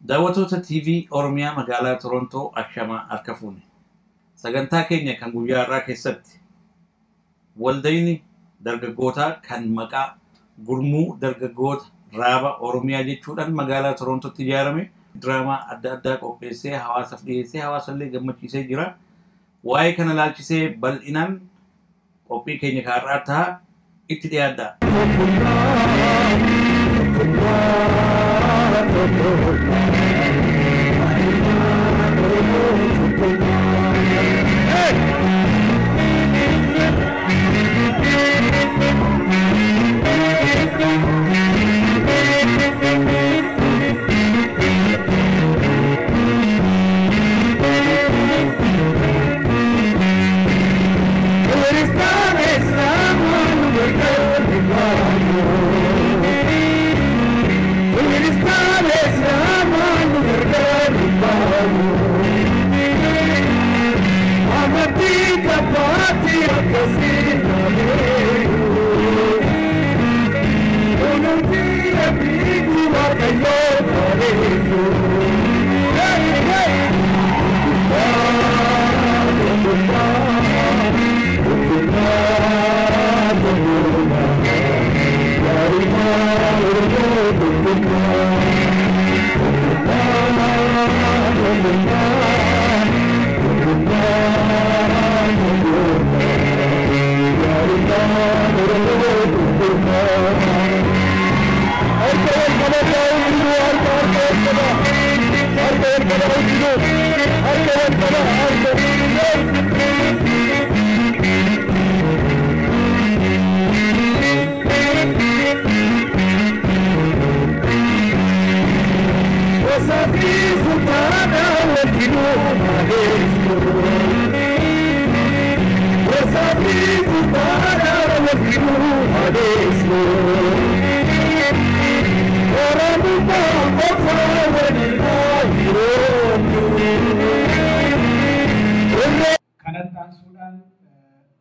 Daawwattoota TV Oromiyaa magaalaa Torontoo Ashamaa harka fuune. Sagantaa keenya kan guyyaa irraa keessatti waldayni dargaggootaa kan maqaa gurmuu dargaggoota raaba Oromiyaa jechuudhaan magaalaa Torontootti ijaarame diraamaa adda addaa qopheessee hawaasaaf dhiyeessee hawaasallee gammachiisee jira. Waa'ee kana ilaalchisee bal'inaan qophii keenya kaarraa ta'a itti dhiyaadha.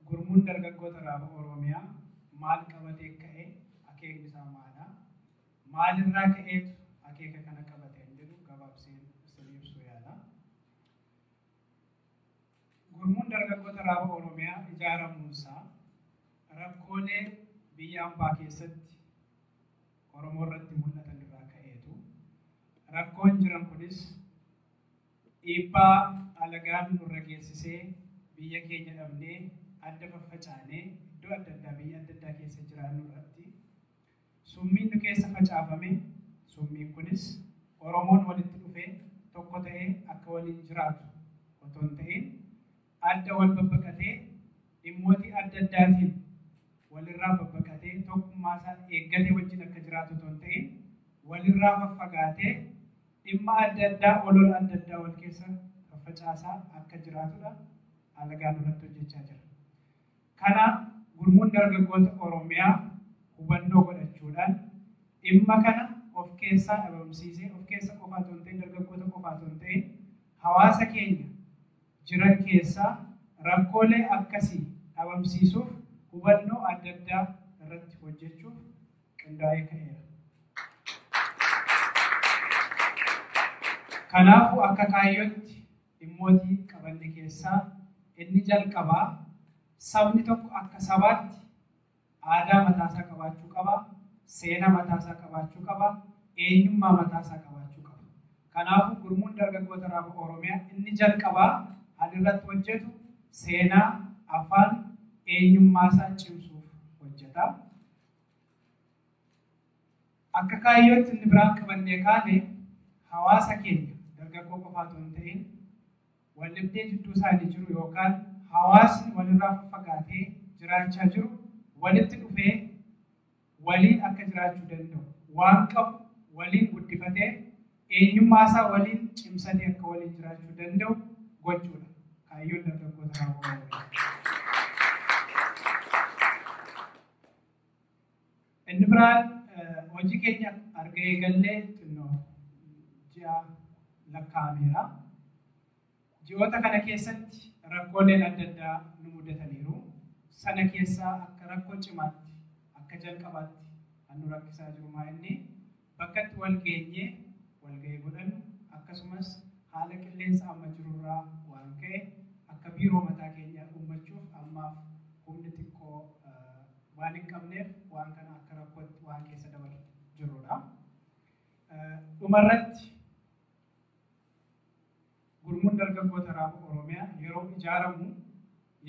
Gurmuun dargaggoota raaba Oromiyaa maal qabatee ka'ee akeekni isaa maala? Maalirraa ka'eetu akeeka kana qabatee jedhu gabaabsee ibsuu yaala. Gurmuun dargaggoota raaba Oromiyaa ijaaramuunsaa rakkoolee biyya ambaa keessatti Oromoo irratti mul'atan irraa ka'eetu. Rakkoon jiran kunis dhiibbaa alagaan nurra geessisee biyya keenya dhabnee adda faffacaanee iddoo adda addaa biyya adda addaa keessa jiraannu irratti summiin nu keessa facaafame summiin kunis Oromoon walitti dhufee tokko ta'ee akka waliin jiraatu otoo hin ta'in adda wal babbaqatee dhimmoota adda addaatiin walirraa babbaqatee tokkummaa isaa eeggatee wajjin akka jiraatu otoo hin ta'in walirraa faffagaatee dhimma adda addaa olola adda addaa wal keessa faffacaasaa akka jiraatudha alagaan irratti hojjechaa jira. Kana gurmuun dargaggoota Oromiyaa hubannoo godhachuudhaan dhimma kana of keessaa dhabamsiisee of keessa qofaa otoo hin ta'in dargaggoota qofaa otoo hin ta'in hawaasa keenya jiran keessaa rakkoolee akkasii dhabamsiisuuf hubannoo adda addaa irratti hojjechuuf qindaa'ee ka'eera. Kanaafuu akka kaayyootti dhimmootii qabanne keessaa inni jalqabaa sabni tokko akka sabaatti aadaa mataasaa qabaachuu qaba, seenaa mataasaa qabaachuu qaba, eenyummaa mataasaa qabaachuu qaba. Kanaafuu gurmuun dargaggoota raaba Oromiyaa inni jalqabaa kan irratti hojjetu seenaa, afaan, eenyummaa isaa cimsuuf hojjeta. Akka kaayyootti inni biraan qabannee kaane hawaasa keenya dargaggoo qofaa otoo hin ta'in waldhabdee jidduu isaanii jiru yookaan hawaasni walirraa faffagaatee jiraachaa jiru walitti dhufee waliin akka jiraachuu danda'u waan qabu waliin guddifatee eenyummaa isaa waliin cimsatee akka waliin jiraachuu danda'u gochuudha kaayyoon dargaggoota raaba Oromiyaa. Inni biraan hojii keenya arga eegallee ji'a lakkaa'ameera. Ji'oota kana keessatti rakkooleen adda addaa nu mudataniiru. Sana keessaa akka rakkoo cimaatti akka jalqabaatti kan nu rakkisaa jiru maa inni bakkatti wal geenyee walgahii godhannu akkasumas haala qilleensa amma jirurraa waan ka'e akka biiroo mataa keenyaa uummachuuf ammaaf humni xiqqoo waan hin qabneef waan kana akka rakkootti waan keessa dabalu jirudha. Dhumarratti gurmuun dargaggoota raafuu Oromiyaa yeroo ijaaramu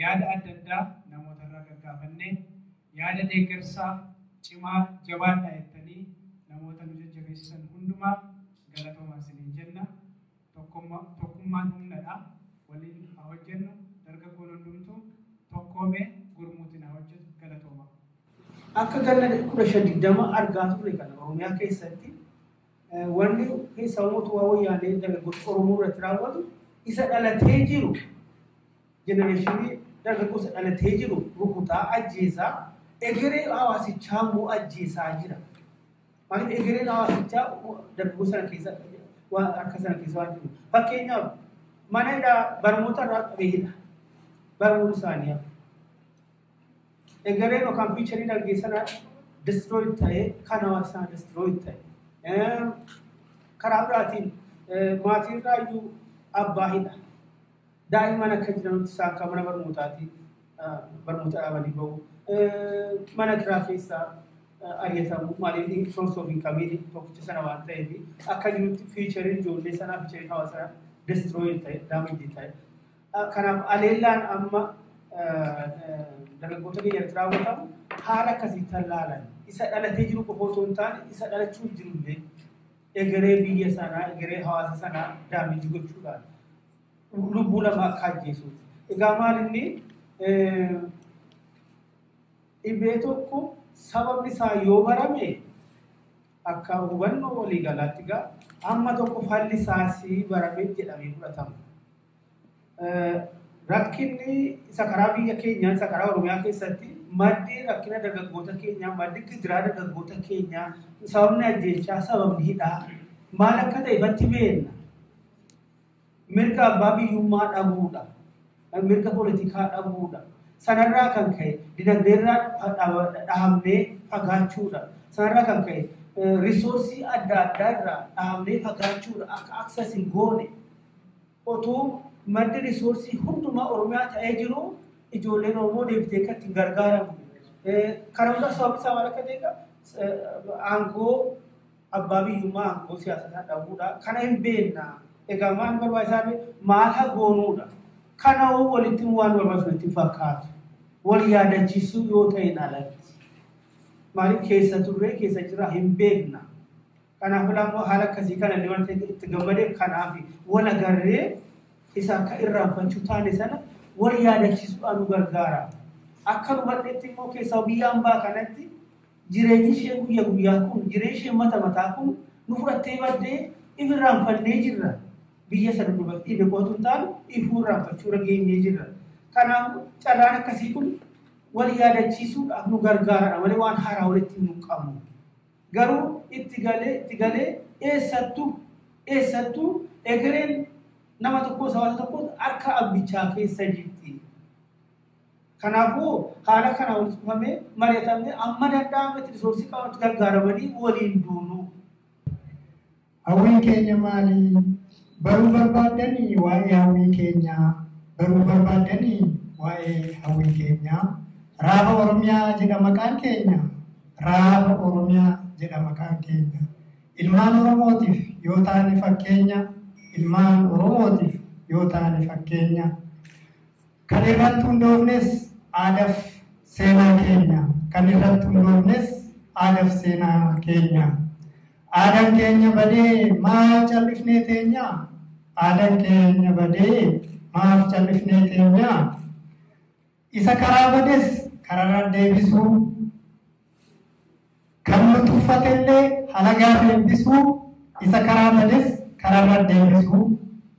yaada adda addaa namoota irraa gaggaafannee yaada deeggarsaa cimaa jabaadhaa jettanii namoota nu jajjabeessan hundumaa galatoomaa isiniin jenna. Tokkummaan humnadha. Waliin haa hojjennu. Dargaggoon hundumtuu tokkoomee gurmuutiin haa hojjetu. Galatoomaa. Akka ganna 1520 argaa turre kana Oromiyaa keessatti wanni keessa mootummaa wayyaanee dargaggoota Oromoo irratti raawwatu isa dhalatee jiru jenereeshinii dargaggoota dhalatee jiru rukutaa ajjeesaa egeree hawaasichaa immoo ajjeesaa jira. Maaliif egereen hawaasichaa dargaggoo sana keessa waan akka sana keessa waan jiru. Fakkeenyaaf mana barnoota irraa qabeeyyiidha. Barnoonni isaanii egereen yookaan fiicharii dargaggeessanaa destroyed ta'ee kan hawaasaa destroyed ta'e. Karaa biraatiin maatii irraa iyyuu abbaa hidha. Daa'imman akka jiranitti isaan kan mana barnootaatii barnoota dhaabanii bahu. Mana kiraa keessaa ari'atamu maaliif source of income tokkicha sana waan ta'eef akka jirutti fiichariin ijoollee sanaa fiichariin hawaasaa destroyed ta'e damage ta'e. Kanaaf aleellaan amma dargaggoota keenyatti raawwatamu haala akkasii tallaalan isa dhalatee jiru qofa osoo hin taane isa dhalachuu jirullee egeree biyya sanaa egeree hawaasa sanaa damage gochuudhaan lubbuu lama akka ajjeesuuti. Egaa maal inni dhibee tokko sababni isaa yoo barame akka hubannoo waliigalaatti egaa amma tokko falli isaasii barame jedhamee fudhatama. Rakkinni isa karaa biyya keenyaa isa karaa Oromiyaa keessatti maddi rakkina dargaggoota keenyaa maddi gidiraa dargaggoota keenyaa sababni ajjeechaa sababni hidhaa maal akka ta'e ifatti beekna. Mirga abbaa biyyummaa dhabuudha. Mirga poolitikaa dhabuudha. Sanarraa kan ka'e dinagdeerraa dhahamnee fagaachuudha. Sanarraa kan ka'e risoorsii adda addaa irraa dhahamnee fagaachuudha akka access hin goone. Otoo maddi risoorsii hundumaa Oromiyaa ta'ee jiru ijoolleen Oromoo deebitee kan ittiin gargaaramu. Kana hunda sababni isaa maal akka ta'e aangoo abbaa biyyummaa aangoo siyaasaa dhabuudha. Kana hin beekna. Egaa maal barbaachisaa maal haa goonuudha. Kana walitti waan barbaachisu itti fakkaatu. Wal yaadachiisuu yoo ta'e alatti. Maaliif keessa turre keessa jira hin beekna. Kanaaf ilaamoo haala akkasii kana illee waan ta'eef itti gammadee kanaaf wal agarree isa akka irraanfachuu taane sana wal yaadachiisuudhaan nu gargaara. Akka nu badheetti immoo keessaa biyya hambaa kanatti jireenyi ishee guyyaa guyyaa kun jireenyi ishee mataa kun nu fudhattee baddee irraanfannee jirra. Biyya sana dubartii dhibe qootu hin taane ifuu irraanfachuu geenyee jirra. Kanaaf carraan akkasii kun wal yaadachiisuudhaaf nu gargaara malee waan haaraa walitti nu qabu. Garuu itti galee eessattuu egereen nama tokko hawaasa tokko harka abbichaa keessa jirti. Kanaafuu haala kana walitti dhufamee mari'atamee amma danda'ametti risoorsii qabatu gargaaramanii waliin duunu. Hawwiin keenya maali? Baruu barbaadanii waa'ee hawwii keenyaa. Baruu barbaadanii waa'ee hawwii keenyaa. Raaba Oromiyaa jedha maqaan keenya. Raaba Oromiyaa jedha maqaan keenya. Ilmaan Oromootiif yoo taane fakkeenya. Ilmaan Oromootiif yoo taane fakkeenya. Kan irratti hundoofnes aadaaf seenaa keenya. Kan irratti hundoofnes aadaaf seenaa keenya. Aadaan keenya badee maaf callifnee teenya? Aadaan keenya badee maaf callifnee teenya? Isa karaa bades karaarra deebisuu, kan nu tuffatellee halagaaf eebbisuu, isa karaa bades karaarra deebisuu,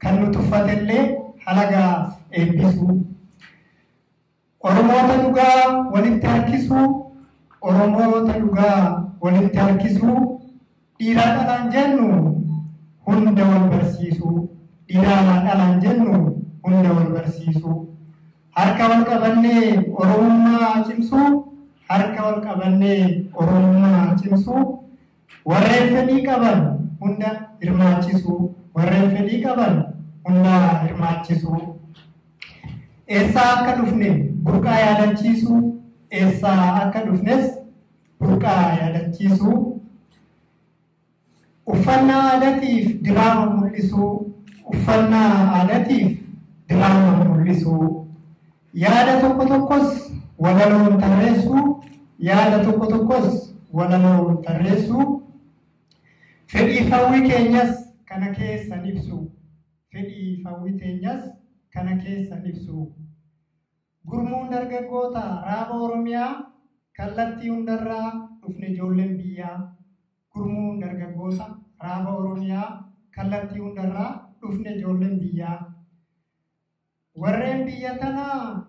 kan nu tuffatellee halagaaf eebbisuu. Oromoota dhugaa walitti harkisuu, Oromoota dhugaa walitti harkisuu, dhiiraa dhalaan jennu hunda wal barsiisuu, dhiiraa dhalaan jennu hunda wal barsiisuu. Harka wal qabannee Oromummaa cimsuu, harka wal qabannee Oromummaa cimsuu, warreen fedhii qaban hunda hirmaachisuu, warreen fedhii qaban hundaa hirmaachisuu. Eessaa akka dhufne burqaa yaadachiisuu, eessaa akka dhufnes burqaa yaadachiisuu. Uffannaa aadaatiif diraama mul'isuu, uffannaa aadaatiif diraama mul'isuu. Yaada tokko tokkos walaloon tarreessuu, yaada tokko tokkos walaloon tarreessuu. Fedhii hawwii keenyas kana keessan ibsu, fedhii hawwii keenyas kana keessan ibsu. Gurmuun dargaggoota raaba Oromiyaa kallattii hundarraa dhufne ijoolleen biyyaa. Gurmuun dargaggoota raaba Oromiyaa kallattii hundarraa dhufne ijoolleen biyyaa. Warreen biyya tanaa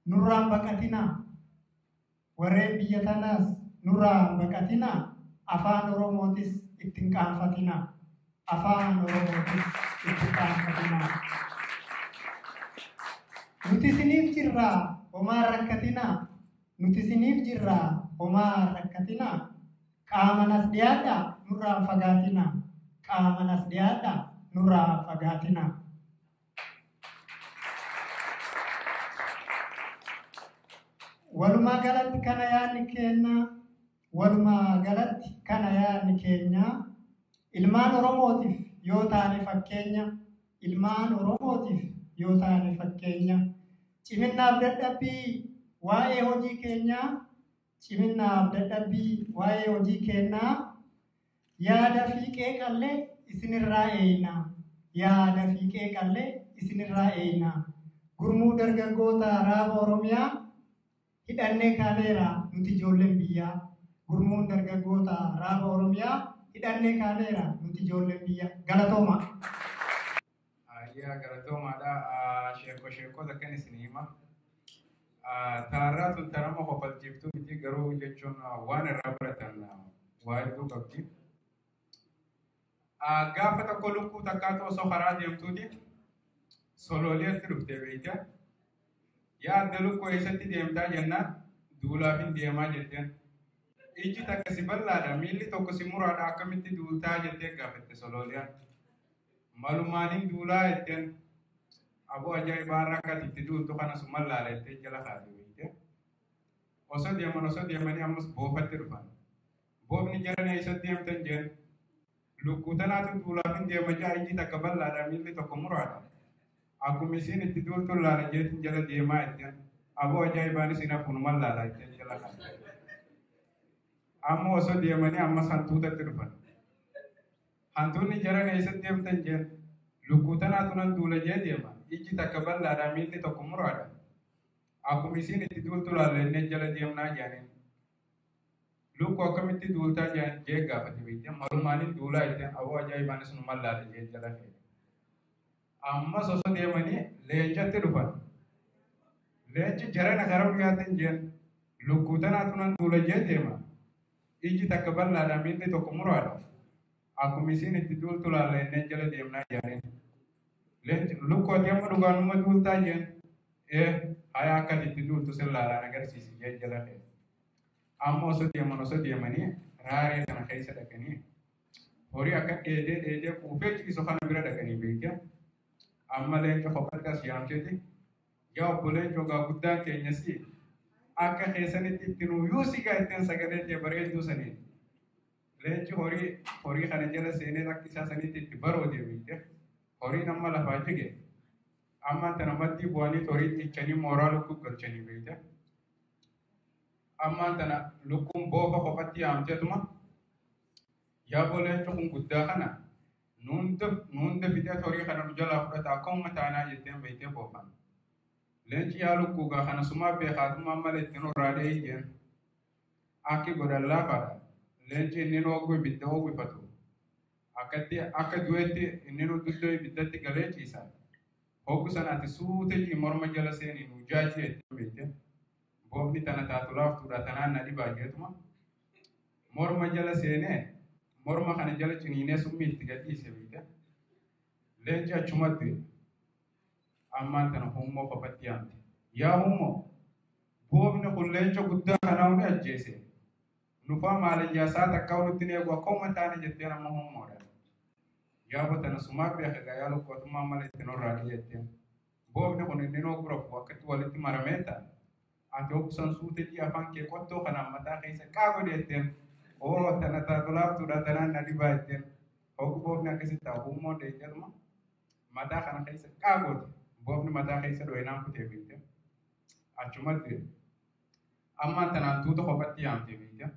nurraan baqatinaa, warreen biyya tanaas nurraan baqatinaa. Afaan Oromootis ittiin qaanfatinaa, afaan Oromootis ittiin qaanfatinaa. Nuti isiniif jirraa homaa rakkatinaa, nuti isiniif jirraa homaa rakkatinaa. Qaamanas dhiyaadhaa nurraa fagaatinaa, qaamanas dhiyaadhaa nurraa fagaatinaa. Walumaa galatti kana yaadni keenya, walumaa galatti kana yaadni keenya. Ilmaan Oromootiif yoo taane fakkeenya, ilmaan Oromootiif yoo taane fakkeenya. Ciminnaaf dadhabbii waa'ee hojii keenyaa, ciminnaaf dadhabbii waa'ee hojii keenyaa. Yaada fiiqee qallee isinirraa eeyna, yaada fiiqee qallee isinirraa eeyna. Gurmuu dargaggoota raaba Oromiyaa hidhannee kaaneera nuti ijoolleen biyyaa. Gurmuun dargaggoota raaba Oromiyaa hidhannee kaaneera nuti ijoolleen biyyaa. Galatooma. Galatoomaadha. Sheekota kan isin hima. Taarraa tun tanama qophachiiftuu miti garuu jechuun waan irraa baratan waa hedduu qabdi. Gaafa tokko lukkuu takkaatu osoo karaa deemtuuti solooliyaatti dhuftee beektaa. Yaadda lukkuu eessatti deemtaa jennaan duulaaf hin deemaa jetteen. Ijji takka si bal'aadha, miilli tokko si muraadha, akkamitti duultaa jettee gaafatte solooliyaan. Malumaaniin duulaa jetteen aboo ajaa'ibaa rakkati itti duultu kana summan laala jettee jala kaate beekte. Osoo deemanii ammas boofatti dhufan. Boofni jalan eessatti deemtan jeen lukkuu tanaatu duulaaf hin deema jaa ijji takka bal'aadha, miilli tokko muraadha. Akkuma isiin itti duultu laala jeetiin jala deemaa jetteen aboo ajaa'ibaan isin hafuunuman laala jettee jala kaate. Amma osoo deemanii ammas hantuutatti dhufan. Hantuunni jaran eessatti deemtan jeen lukkuu tanaatu nan duula jee deema. Ijji takka bal'aadha, miilli tokko muraadha. Akkuma isiin itti duultu laallennee jala deemnaa jaaniin. Lukkuu akkamitti duultaa jee gaafate beekte malumaaniin duulaa jetteen aboo ajaa'ibaan isinuman laala jee jala fe'e. Ammas osoo deemanii leencatti dhufan. Leenci jarana gara dhiyaatan jeen lukkuu tanaatu nan duula jee deema. Ijji takka bal'aadha, miilli tokko muraadha. Akkuma isiin itti duultu laallennee jala deemnaa jaaniin. Lukkuu ati amma dhugaanuma duultaa jeen hayaa akkati itti duultu sin laalaan agarsiisi jee jala fe'e. Amma osoo deemanii raaree kana keessa dhaqanii horii akka dheedee quufee ciisu kana bira dhaqanii beekee. Amma leenca kophaatti yaamteeti yaa obbo Leencoo gaa guddaan keenyas akka keessanitti itti nuyyuu sigaa ittiin sagalee jee bareedduu saniin. Leenci horii kana jala seenee akka isaa sanitti itti baroode beekte. Horiin amma lafaa jige. Amma tana maddii bu'anii horii cichanii mooraa lukkuu galchanii beekte. Amma tana lukkuun boofa kophaatti yaamteetuma yaa obbo Leencoo kun guddaa kana nuunda fidee horii kana nu jalaa fudhata akka ummataanaa jetteen beektee boofan. Leenci yaa lukkuugaa kana sumaa beekaatummaa malee ittiin horraadhee hiyyeen. Akki godhan laafaadha. Leenci inni ooguu ibidda oogwifatu. Akka du'eetti inni duddoo ibiddatti galee ciisa. Hoggu sanaatti suutee morma jala seenii nu jaajii jetteen beektee. Boofni tana taatu laaftuudha tanaan na dhibaa jeetuma. Morma jala seenee morma kana jala ciniinee summii itti gadhiise beekte. Leenci achumatti ammaan tana hummoo kophaatti yaamte. Yaa hummoo boofni kun leenca guddaa kanaa hundi ajjeese. Nufaa maalayyaa isaa takkaa nutti eegu akka uumataane jettee nama hummoodha. Yaabotana sumaa beeka gayaalu kootummaa malee itti norraa jetteen. Boobni kun inni noo gurafu akkatti walitti marameeta. Ati obsan suutetii afaan kee qottoo kanaan mataa keessa qaago jetteen. Oo tana taatulaaftuudha tanaan na dhibaa jetteen. Hoggu boobni akkasitti ta'a hummoon deeggaruma. Mataa kana keessa qaagooti. Boobni mataa keessa dho'inaan kutee beekte. Achumatti ammaan tanaan tuuta kophatti yaamtee beekte.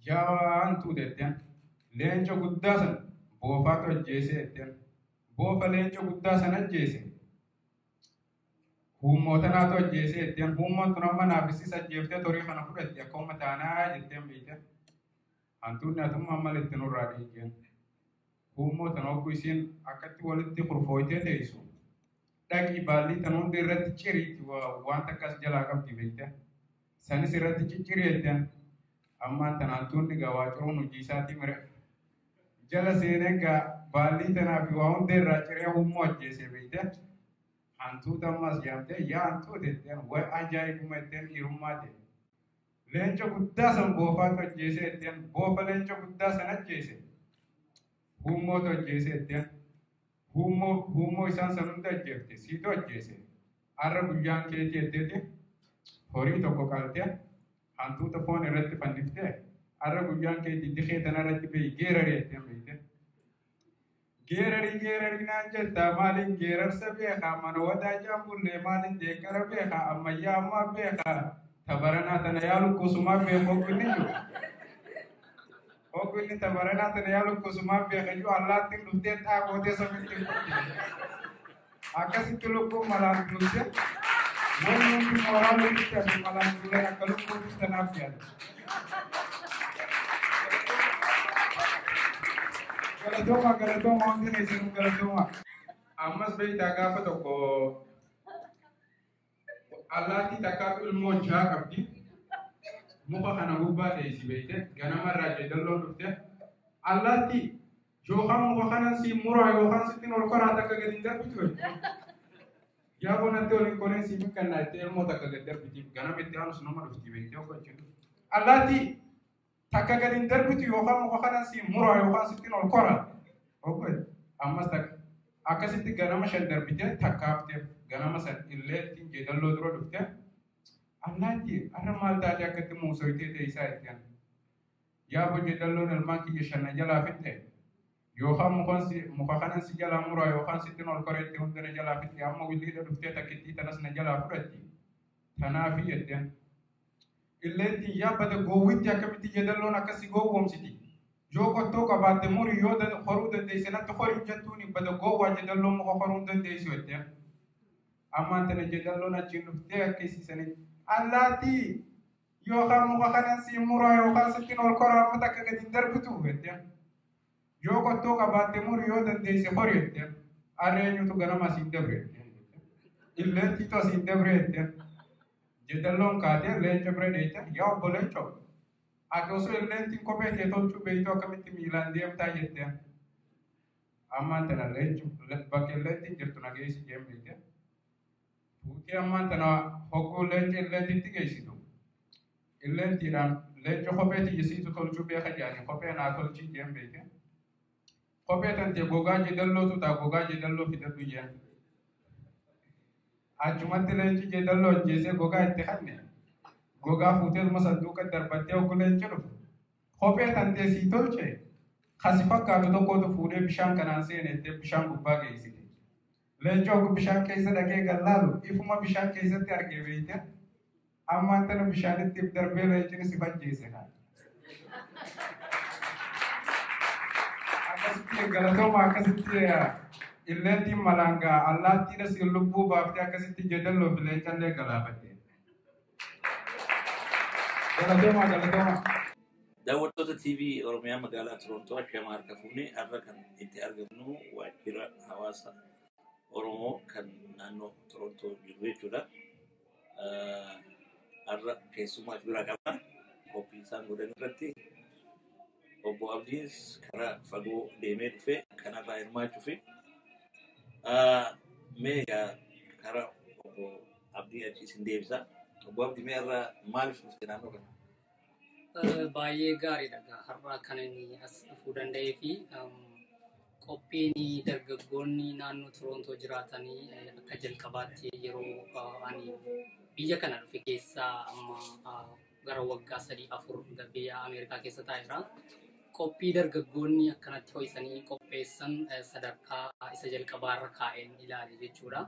Yaan tuutetteen. Leenca guddaa sana boofaatu ajjeesee jetteen. Boofa leenca guddaa sana ajjeese. Hummootanaatu ajjeesee jetteen. Hummoon tun amma naafisii ajjeeftee torii kana fudhatte akka umma taanaa jetteen beekte. Hantuunni atummaa malee itti nurraa dhiiggeen. Hummootan hogguu isiin akkatti walitti kurfooytee teessu. Dhaqii baallii tan hundi irratti ciriitti wanta akkas jalaa qabdi beekte. Sanis irratti cicciri jetteen. Ammaan tan hantuunni gawaa ciruun hojii isaatii mire. Jala seenee baallii tanaa fi waa hunda irraa ciree hummoo ajjeesee beekte. Hantuuta ammas yaamtee yaa hantuute jetteen wayi ajaa'ibuma jetteen dhiirummaa ta'e. Leenca guddaa san boofaatu ajjeesee jetteen boofa leenca guddaa san ajjeese. Hummootu ajjeesee jetteen hummoo isaan san hunda ajjeefte siitu ajjeese. Har'a guyyaan keetii jetteeti horii tokko qaltee hantuuta foon irratti fanniftee har'a guyyaan keetii dikee tana irratti beeyi geerarii jetteen beekte. Geerarii naan jettaa maaliin geerarsa beekaa mana wadaa jaambullee maaliin deeggara beekaa ammayyaa ammaa beekaa tabaranaa tana yaalu kusumaa beeku hogginni jiru. Hogginni tabaranaa tana yaalu kusumaa beeka jiru allaattiin dhuftee xaagootee samitti dhuftee. Akkasitti lukkuun malaan dhuftee wanni hundi mooraan dhuftee fi malaan dhuftee akka lukkuun dhuftanaaf yaada. Galatooma hundi neesinu galatooma. Ammas beektaa gaafa tokko allaattii takkaatu ilmoo jaha qabdi. Muka kana gubbaa dheessi beekte ganamarraa jeedalloon dhufte. Allaattii yookaan muka kanan si muraa yookaan sittiin ol koraa takka gadi hin darbitu. Yaa bonatti waliin koreen si mikkannaa itti ilmoo takka gadi darbitiif ganamitti aanus nama dhufti beekte hojjetu. Allaattii takka gadi hin darbitu yookaan muka kanan si muraa yookaan sittiin ol koraa. Ammas takka akkasitti ganama shan darbite takkaafteef ganama san illee ittiin jeedalloo dura dhufte. Allaattii har'a maal taate akkatti muusoytee teessaa ittiin. Yaa bo jeedalloon ilmaan kiyya shanna jalaa fitte. Yookaan muka kanan si jalaa muraa yookaan sittiin ol koreetti hundana jalaa fitte amma williidha dhuftee takkittii tanas na jalaa fudhatti. Tanaafi jetteen. Illeentiin yaabbata goowwitti akkamitti jeedalloon akkasii gowwoomsiti. Yoo qottoo qabaatte murii yoo horuu dandeesse natti horii jettuun bada goowwaa jeedalloon muka horuu dandeessu jetteen. Ammaan tana jeedalloon achiin dhuftee akkasiisanii. Allaattii yookaan muka kanan si muraa yookaan sittiin ol koraa amma takka gadi hin darbitu jetteen. Yoo qottoo qabaatte murii yoo dandeesse horii jetteen. Arreenyutu ganama asiin dabre jetteen. Illeentiitu asiin dabre jetteen. Jeedalloon kaatee leenca bira dheeyte yaa obbo Leencoo. Ati osoo illeentiin kophee kee tolchuu beektu akkamitti miilaan deemtaa jetteen. Ammaan tana bakka illeentiin jirtu nageessi jeen beekte. Fuutee ammaan tana hogguu illeentiin geessitu.Illeentiidhaan leenca kophee tiyyisiitu tolchuu beeka jaani kophee naa tolchii jeen beekte. Kophee tantee gogaa jeedallootu ta'a gogaa jeedalloo fidadhu jeen. Achumatti leenci jeedalloo ajjeesee gogaa itti hanne. Gogaa fuuteetuma sanduuqa darbattee hogguu leenci dhufu. Kophee tantee sii tolchee kasi fakkaatu tokkotu fuudhee bishaan kanaan seenettee bishaan gubbaa geessite. Leenci hogguu bishaan keessa dhaqee gallaalu ifuma bishaan keessatti argee beekte. Ammaan tana bishaanitti darbee leencini si fajjeesse haa. Akkasitti galatooma akkasitti illeentiin malaangaa allaattiidha si lubbuu baaftee akkasitti jeedalloo fi leencallee galaafatte. Galatooma. Daawwattoota TV Oromiyaa magaalaa Torontoo Ashamaa harka fuunee har'a kan itti argamnu waajjira hawaasa Oromoo kan naannoo Torontoo jiru jechuudha. Har'a keessumaa bira qabna qophii isaan godhan irratti obbo Abdiis karaa fagoo deemee dhufe kanarraa hirmaachuu fi meegaa karaa obbo Abdii achiis hin deebisa. Obbo Abdii mee har'a maaliif dhufte naannoo kana? Baay'ee gaariidha. Har'a kan inni as dhufuu danda'ee fi qophiin dargaggoonni naannoo Torontoo jiraatanii akka jalqabaatti yeroo ani biyya kana dhufe keessaa amma gara waggaa 3-4 biyya Ameerikaa keessa taa'eera. Qophii dargaggoonni akkanatti ho'isanii qopheessan sadarkaa isa jalqabaarra kaa'een ilaale jechuudha.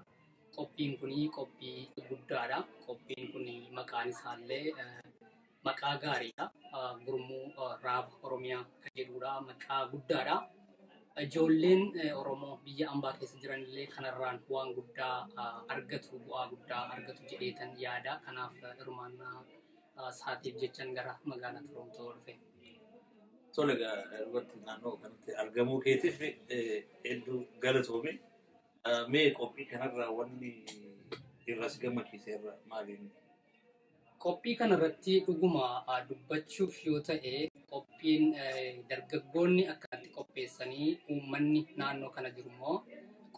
Qophiin kuni qophii guddaadha. Qophiin kuni maqaan isaallee maqaa gaariidha. Gurmuu Raaba Oromiyaa kan jedhudha. Maqaa guddaadha. Ijoolleen Oromoo biyya ambaa keessa jiranillee kanarraan waan guddaa argatu, bu'aa guddaa argatu jedheetan yaada. Kanaaf hirmaannaa isaatiif jechan gara magaalaa Torontoo dhufe. Tole irratti naannoo kanatti argamuu keetiif hedduu galatoome. Mee qophii kanarraa wanni irras gammachiise irra maaliin? Qophii kanarratti dhuguma dubbachuuf yoo ta'e qophiin dargaggoonni akkanatti qopheessanii uummanni naannoo kana jiru immoo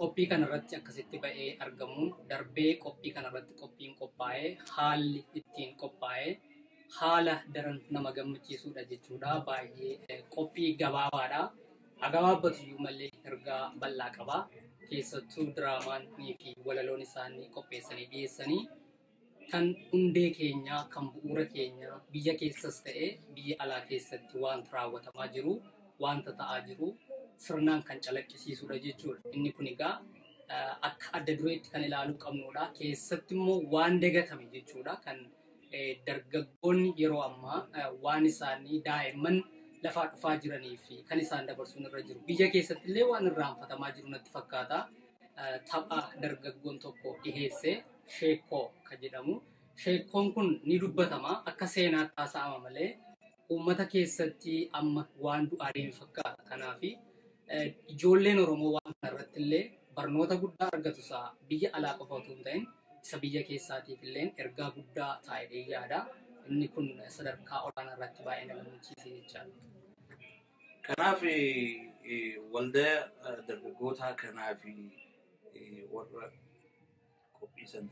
qophii kanarratti akkasitti ba'ee argamuun darbee qophii kanarratti qophiin qophaa'ee haalli ittiin qophaa'ee haala daran nama gammachiisuudha jechuudha. Baay'ee qophii gabaabaadha. Gabaabbatu iyyuu malee ergaa bal'aa qaba. Keessattuu diraamaanii fi walaloon isaanii qopheessanii dhiyeessanii kan hundee keenyaa, kan bu'uura keenyaa biyya keessas ta'e biyya alaa keessatti wanta raawwatamaa jiru, wanta ta'aa jiru sirnaan kan calaqqisiisudha jechuudha. Inni kun egaa akka adda dureetti kan ilaaluu qabnudha. Keessatti immoo waan dagatame jechuudha. Kan dargaggoonni yeroo ammaa waan isaanii daa'imman lafaa dhufaa jiranii fi kan isaan dabarsuun irra jiru. Biyya keessatti illee waan irraanfatamaa jiru natti fakkaata. Tapha dargaggoon tokko dhiheesse sheekoo kan jedhamu. Sheekoon kun ni dubbatama akka seenaatti haasa'ama malee uummata keessatti amma waan du'aa deeme fakkaata. Kanaaf ijoolleen Oromoo waan kanarratti illee barnoota guddaa argatu isaa biyya alaa qofa otoo hin ta'in isa biyya keessaatiif illee ergaa guddaa taa'ee yaada. Inni kun sadarkaa olaanaa irratti baay'ee nama gammachiise jechaadha. Kanaaf waldaa dargaggootaa kanaaf warra qophii san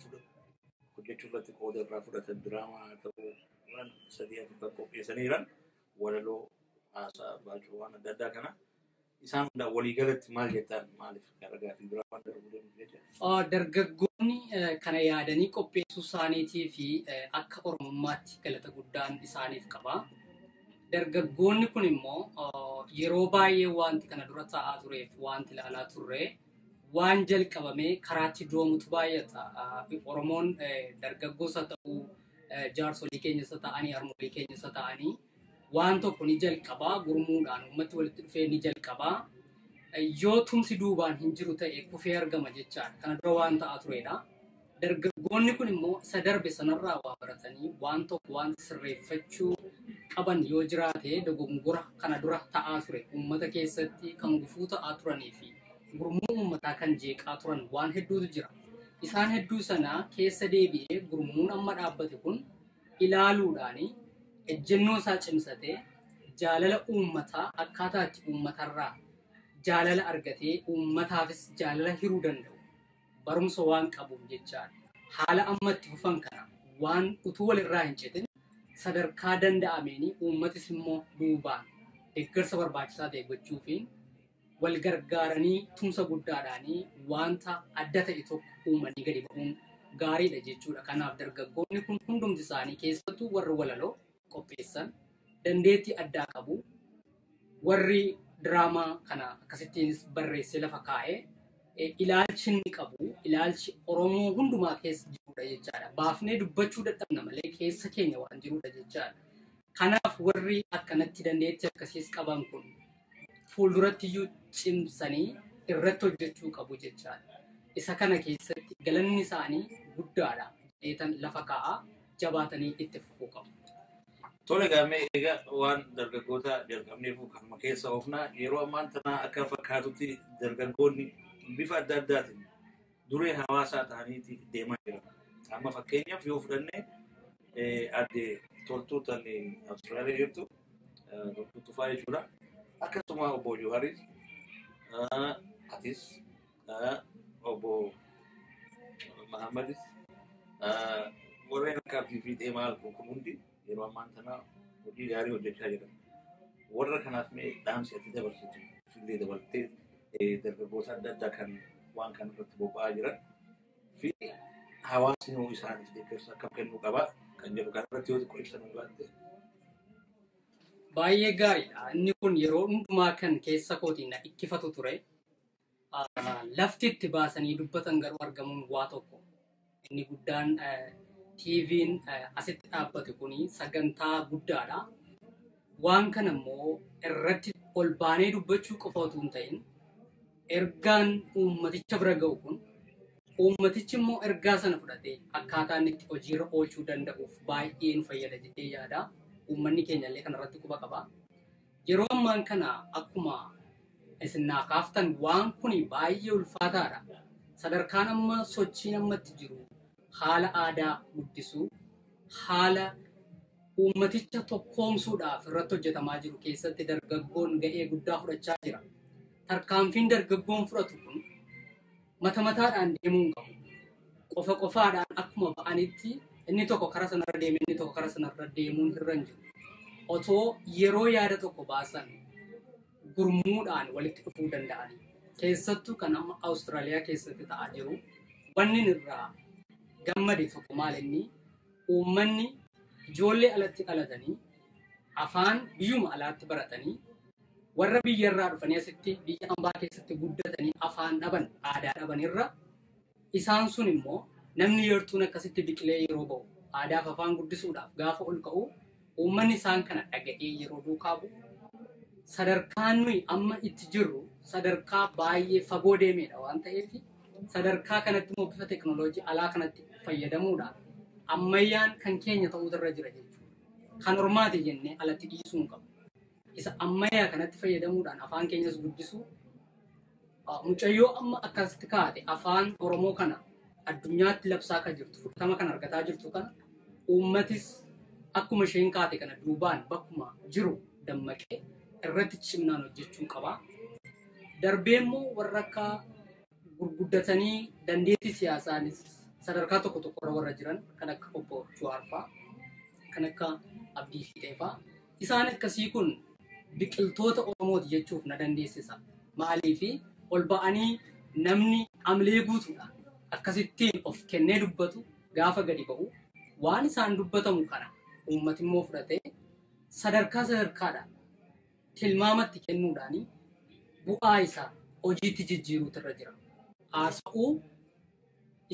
hojjechuu irratti qooda irraa fudhatan diraamaa ta'uu waan 3-4 qopheessaniiran walaloo haasaa baacuu waan adda addaa kana isaan hundaa waliigalatti maal jettaan maaliif garagaa fi diraamaan darbuu danda'u jechuudha. Dargaggoonni kana yaadanii qopheessuu isaaniitii fi akka Oromummaatti galata guddaan isaaniif qaba. Dargaggoonni kun immoo yeroo baay'ee wanti kana dura ta'aa tureef wanti ilaalaa turre waan jalqabamee karaatti doomutu baay'ata. Oromoon dargaggoota ta'uu jaarsolii keenyas ta'anii harmoolii keenyas ta'anii waan tokko ni jalqabaa gurmuudhaan uummatti walitti dhufee ni jalqabaa. Yoo tumsi duubaan hin jiru ta'e kufee argama jechaadha. Kana dura waan ta'aa turedha. Dargaggoonni kun immoo isa darbe sanarraa waa baratanii waan tokko wanta sirreeffachuu qaban yoo jiraate dogongora kana dura ta'aa ture uummata keessatti kan gufuu ta'aa turanii fi gurmuu uummataa kan jeeqaa turan waan hedduutu jira. Isaan hedduu sana keessa deebi'ee gurmuun amma dhaabbate kun ilaaluudhaan ejjennoo isaa cimsatee jaalala uummataa akkaataa itti uummatarraa jaalala argatee uummataafis jaalala hiruu danda'u barumsa waan qabuuf jechaadha. Haala ammatti fufan kana waan utuu walirraa hin citin sadarkaa danda'ameen uummatis immoo duubaan deeggarsa barbaachisaa ta'e gochuufiin wal gargaaranii tumsa guddaadhaan wanta adda ta'e tokko uumanii gadi ba'uun gaariidha jechuudha. Kanaaf dargaggoonni kun hundumti isaanii keessattuu warri walaloo qopheessan dandeettii addaa qabu. Warri diraamaa kana akkasittiin barreessee lafa kaa'ee ilaalchi inni qabu ilaalchi Oromoo hundumaa keessa jirudha jechaadha. Baafnee dubbachuu dadhabna malee keessa keenya waan jirudha jechaadha. Kanaaf warri akkanatti dandeettii akkasiis qaban kun fuulduratti iyyuu cimsanii irratti hojjechuu qabu jechaadha. Isa kana keessatti galanni isaanii guddaadha. Dheetan lafa kaa'aa jabaatanii itti fufuu qabu. Tole gaamee egaa waan dargaggoota jalqabneef kanuma keessa oofnaa yeroo ammaan tanaa akka fakkaatutti dargaggoonni bifa adda addaatiin duree hawaasaa ta'aniiti deemaa jira. Amma fakkeenyaaf yoo fudhanne adde toltuu tan Awustiraaliyaa jirtu Dr. Tufaa jechuudha. Akkasuma obbo Johaaris atis obbo Mahammadis warreen akka fi deemaa kun hundi yeroo ammaan tanaa hojii gaarii hojjechaa jiran. Warra kanaaf mee dhaamsi ati dabarsitu fillee dabaltee dargaggoota adda addaa kan waan kan irratti bobba'aa jiran fi hawaasni hoo isaaniif deeggarsa akkam kennuu qaba kan jedhu kan irratti yoo xiqqoo ibsan ulaatte. Baay'ee gaariidha. Inni kun yeroo hundumaa kan keessa kootiin na dhikkifatu ture. Lafti itti baasanii dubbatan garuu argamuun waa tokko. Inni guddaan TV'n asitti dhaabbate kuni sagantaa guddaadha. Waan kana immoo irratti ol baanee dubbachuu qofa otoo hin ta'in ergaan uummaticha bira ga'u kun uummatichi immoo ergaa sana fudhatee akkaataa inni itti hojiirra oolchuu danda'uuf baay'ee nu fayyada jedhee yaada. Uummanni keenya illee kanarratti quba qaba. Yeroo ammaan kana akkuma isin naa kaaftan waan kun baay'ee ulfaataadha. Sadarkaan amma sochiin ammatti jiru haala aadaa guddisuu, haala uummaticha tokkoomsuudhaaf irratti hojjetamaa jiru keessatti dargaggoon ga'ee guddaa fudhachaa jira. Tarkaanfiin dargaggoon fudhatu kun mata mataadhaan deemuu hin qabu. Qofa qofaadhaan akkuma ba'anitti inni tokko karaa sanarra deeme inni tokko karaa sanarra deemuun irra hin jiru. Otoo yeroo yaada tokko baasan gurmuudhaan walitti dhufuu danda'anii. Keessattuu kan amma Awustiraaliyaa keessatti ta'aa jiru wanni irraa gammade tokko maal inni uummanni ijoollee alatti dhalatanii afaan biyyuma alaatti baratanii warra biyyarraa dhufanii asitti biyya ambaa keessatti guddatanii afaan dhaban aadaa dhaban irra isaan sun immoo namni yertuun akkasitti biqilee yeroo ba'u aadaaf afaan guddisuudhaaf gaafa ol ka'u uummanni isaan kana dhaga'ee yeroo duukaa bu'u sadarkaan nuyi amma itti jirru sadarkaa baay'ee fagoo deemedha waan ta'eef sadarkaa kanatti immoo bifa teknooloojii alaa kanatti fayyadamuudhaan ammayyaan kan keenya ta'uu irra jira jechuudha. Kan hormaate jennee alatti dhiisuu hin qabu. Isa ammayyaa kanatti fayyadamuudhaan afaan keenyas guddisuu mucayyoo amma akkasitti kaate afaan Oromoo kana addunyaatti labsaa kan jirtu fudhatama kan argataa jirtu kana uummatis akkuma isheen kaate kana duubaan bakkuma jiru dammaqee irratti cimnaan hojjechuu qaba. Darbee immoo warra akka gurguddatanii dandeettii siyaasaanis sadarkaa tokko tokko warra jiran kan akka obbo Jawaar fa'aa kan akka Abdii Fiixee fa'aa isaan akkasii kun biqiltoota Oromooti jechuuf na dandeessisa. Maaliif ol ba'anii namni amlee guutuudhaan akkasittiin of kennee dubbatu gaafa gadi ba'u waan isaan dubbatamu kana uummati immoo fudhatee sadarkaadhaan tilmaamatti kennuudhaan bu'aa isaa hojiitti jijjiiruutu irra jira. Haasa'uu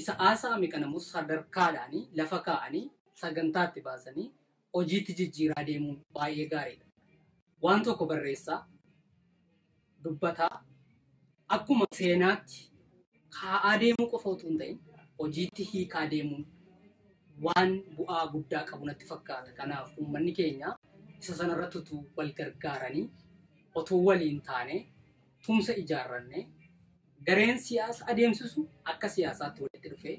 isa haasa'ame kana immoo sadarkaadhaan lafa kaa'anii sagantaatti baasanii hojiitti jijjiiraa deemuun baay'ee gaariidha. Waan tokko barreessaa dubbataa akkuma seenaatti kaa'aa deemuu qofa otoo hin ta'in hojiitti hiikaa deemuun waan bu'aa guddaa qabu natti fakkaata. Kanaaf uummanni keenya isa sanarratti utuu wal gargaaranii otoo waliin taane tumsa ijaarranne gareen siyaasa adeemsisu akka siyaasaatti walitti dhufee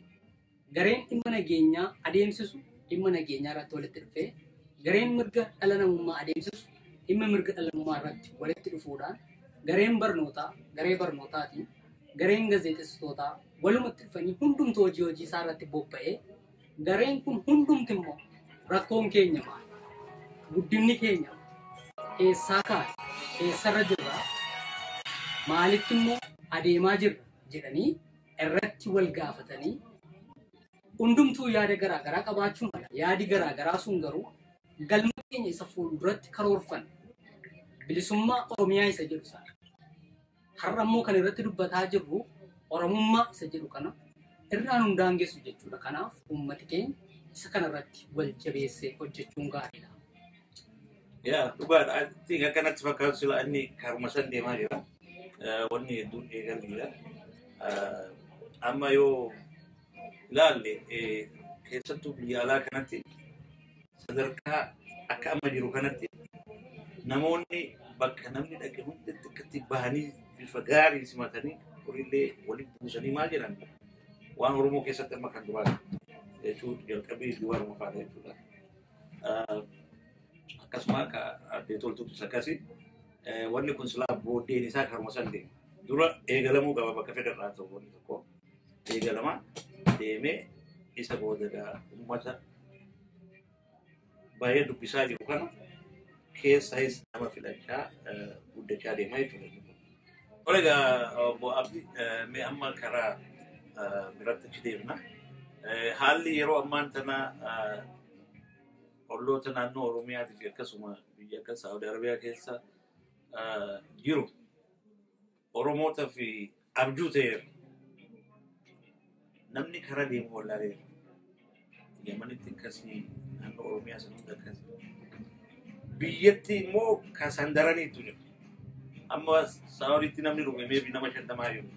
gareen dhimma nageenyaa adeemsisu dhimma nageenyaa irratti walitti dhufee gareen mirga dhala namummaa adeemsisu dhimma mirga dhala namummaa irratti walitti dhufuudhaan gareen barnootaa garee barnootaatiin gareen gaazexeessitootaa walumatti dhufanii hundumtuu hojii isaa irratti bobba'ee gareen kun hundumti immoo rakkoon keenya maali? Guddinni keenya eessaa kaa'e? Eessarra jirra? Maalitti immoo adeemaa jirra jedhanii irratti wal gaafatanii hundumtuu yaada garaagaraa qabaachuu mala. Yaadi garaagaraa sun garuu galma keenya isa fuulduratti karoorfan bilisummaa Oromiyaa isa jedhu sana. Har'a immoo kan irratti dubbataa jirru Oromummaa isa jedhu kana irraan hundaangeessu jechuudha. Kanaaf uummati keenya isa kanarratti wal jabeessee hojjechuun gaariidha. Yaa dhugaadha. Ati akkanatti fakkaatu sila inni karuma san deemaa jira. Wanni hedduun eegaluudha. Amma yoo ilaalle keessattuu biyya alaa kanatti sadarkaa akka amma jiru kanatti namoonni bakka namni dhaqe hundatti akkatti bahanii bifa gaarii simatanii horiillee walitti buusanii maal jedhan waan Oromoo keessatti amma kan duraa jechuudha jalqabee duwwaaruma faana jechuudha. Akkasuma akka addee toltuutu akkasii wanni kun silaa booddeen isaa karuma san deema. Dura eegalamuu qaba bakka federaa ta'u wanni tokko eegalamaa deemee isa booda uummata baay'ee dubbisaa jiru kana keessa nama filachaa guddachaa deemaa jechuudha. Olega Obbo Abdi mee amma karaa biratti achi deemna. Haalli yeroo ammaan tana olloota naannoo Oromiyaatii fi akkasuma biyya akka Saawudi Arabiyaa keessa jiru Oromoota fi abjuu ta'eera. Namni karaa deemu wallaalee Yamanitti akkasii naannoo Oromiyaa sana hunda akkasii. Biyyatti immoo kasandaraniitu jiru. Amma Saawudiitti namni dhume meebi nama 50 jiru.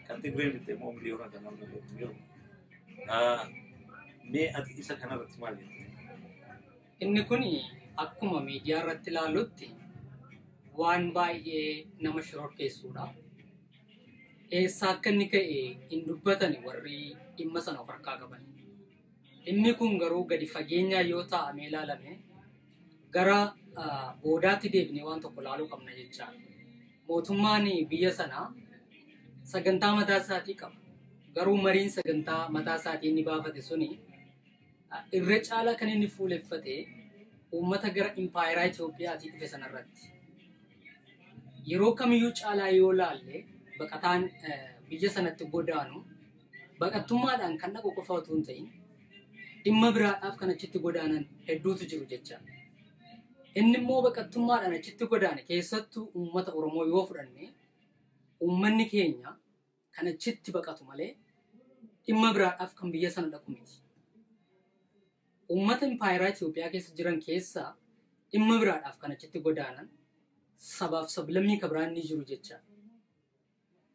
Kan Tigreen bitte immoo miliyoona kana jiru. Mee ati isa kanarratti maal jette? Inni kun akkuma miidiyaa irratti ilaallutti waan baay'ee nama shororkeessuudha. Eessaa akka inni ka'e hin dubbatan warri dhimma sana of harkaa qaban. Inni kun garuu gadi fageenyaa yoo taa'amee ilaalame gara boodaatti deebinee waan tokko ilaaluu qabna jechaa. Mootummaan biyya sanaa sagantaa mataa isaatii qaba. Garuu mariin sagantaa mataa isaatii inni baafate suni irra caalaa kan inni fuuleffate uummata gara impaayeraa Itoophiyaatii dhufe sanarratti. Yeroo kamiyyuu caalaa yoo laalle baqataan biyya sanatti godaanu baqattummaadhaan kan dhaqu qofa otoo hin ta'in dhimma biraadhaaf kan achitti godaanan hedduutu jiru jecha. Inni immoo baqattummaadhaan achitti godaane keessattuu uummata Oromoo yoo fudhanne uummanni keenya kan achitti baqatu malee dhimma biraadhaaf kan biyya sana dhaqu miti. Uummata impaayeraa Itoophiyaa keessa jiran keessaa dhimma biraadhaaf kan achitti godaanan sabaaf sablammii kabiraan ni jiru jecha.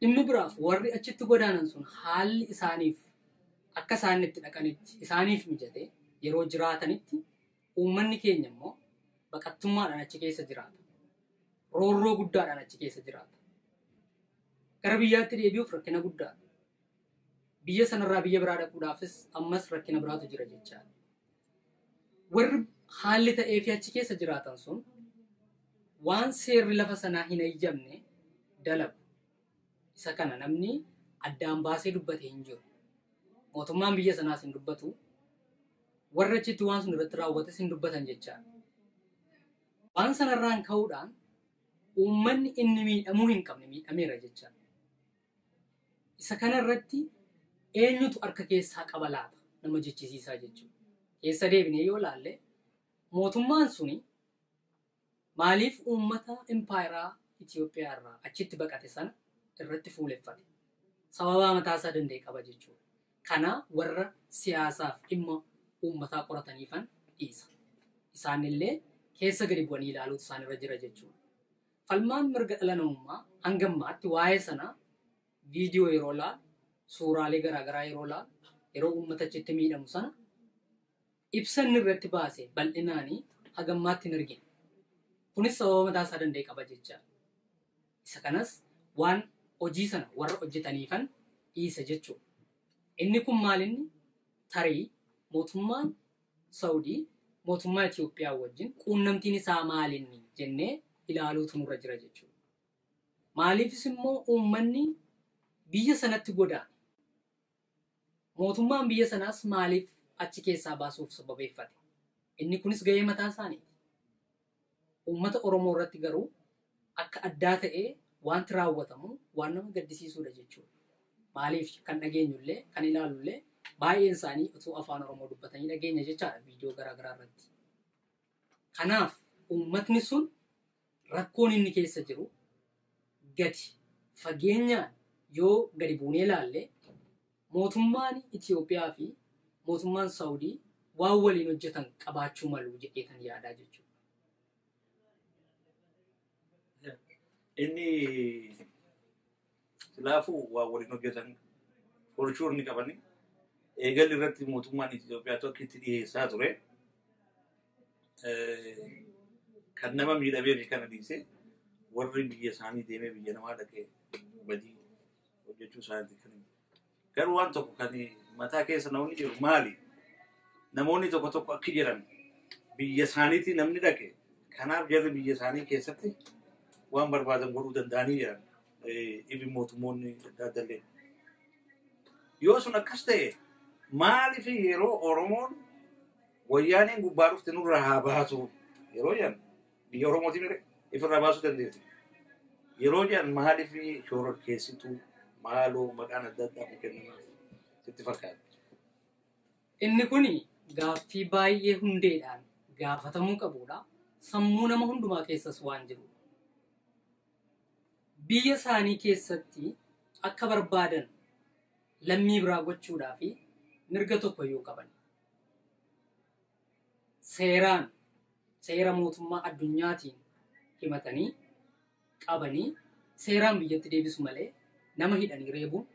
Dhimmi biraaf warri achitti godaanan sun haalli isaaniif akka isaan itti dhaqanitti isaaniif mijate yeroo jiraatanitti uummanni keenya immoo baqattummaadhaan achi keessa jiraata. Roorroo guddaadhaan achi keessa jiraata. Gara biyyaatti deebi'uuf rakkina guddaadha. Biyya sanarraa biyya biraa dhaquudhaafis ammas rakkina biraatu jira jechaadha. Warri haalli ta'ee fi achi keessa jiraatan sun waan seerri lafa sanaa hin eeyyamne dalagu. Isa kana namni addaan baasee dubbate hin jiru. Mootummaan biyya sanaas hin dubbatu. Warra achitti waan sun irratti raawwates hin dubbatan jechaadha. Waan sanarraan ka'uudhaan uummanni inni miidhamuu hin qabne miidhameera jechaadha. Isa kanarratti eenyutu harka keessaa qaba laata nama jechisiisaa jechuudha. Keessa deebinee yoo laalle mootummaan suni maaliif uummata impaayeraa Itoophiyaa irraa achitti baqate sana irratti fuuleffate? Sababaa mataa isaa danda'e qaba jechuudha. Kana warra siyaasaaf dhimma uummataa qorataniifan dhiisa. Isaanillee keessa gadi bu'anii ilaaluutu isaan irra jira jechuudha. Falmaan mirga dhala namummaa hanga ammaatti waa'ee sana viidiyoo yeroo laalu, suuraalee garaagaraa yeroo laalu, yeroo uummata achitti miidhamu sana ibsanni irratti baase bal'inaanii hagammaatti hin argine. Kunis sababa mataa isaa danda'e qaba jecha. Isa kanas waan hojii sana warra hojjetaniifan dhiisa jechuudha. Inni kun maalinni tarii mootummaan Saawudii mootummaa Itoophiyaa wajjin quunnamtiin isaa maalinni jennee ilaaluutu nurra jira jechuudha. Maaliifis immoo uummanni biyya sanatti godaane. Mootummaan biyya sanaas maaliif achi keessaa baasuuf sababeeffate? Inni kunis gahee mataa isaaniiti. Uummata Oromoo irratti garuu akka addaa ta'ee wanti raawwatamu waan nama gaddisiisuudha jechuudha. Maaliif kan dhageenyullee kan ilaalullee baay'een isaanii utuu afaan Oromoo dubbatanii dhageenya jechaadha viidiyoo garaagaraa irratti. Kanaaf uummatni sun rakkoon inni keessa jiru gadi fageenyaan yoo gadi buunee ilaalle mootummaan Itoophiyaa fi mootummaan Saawudii waan waliin hojjetan qabaachuu malu jedhee kan yaadaa jechuudha. Inni silaafuu waan waliin hojjetan forchuur ni qabani. Eegalli irratti mootummaan Itoophiyaatu akka itti dhiyeessaa ture. Kan nama miidhamee fi kana dhiisee warri biyya isaanii deemee biyya namaa dhaqee badii hojjechuu isaaniiti kan garuu waan tokko kan mataa keessa namni jiru maali? Namoonni tokko tokko akka jedhan biyya isaaniitti namni dhaqe kanaaf jarri biyya isaanii keessatti waan barbaadan godhuu danda'anii jiran ibi mootummoonni adda addallee. Yoo sun akkas ta'e maaliif yeroo Oromoon wayyaaniin gubbaa dhufte nurraa haa baatu yeroo jedhan biyya Oromootiin ifirraa baasuu dandeessi. Yerojan mahali fi shoror kesitu malu makana dadda mungkin sittifakat. Inni kuni gaaffii baay'ee hundeedhaan gaafatamuu qabudha. Sammuu nama hundumaa keessas waan jiru. Biyya isaanii keessatti akka barbaadan lammii biraa gochuudhaa fi mirga tokko yoo qaban. Seera mootummaa addunyaatiin himatanii qabanii seeraan biyyatti deebisu malee nama hidhanii reebuun,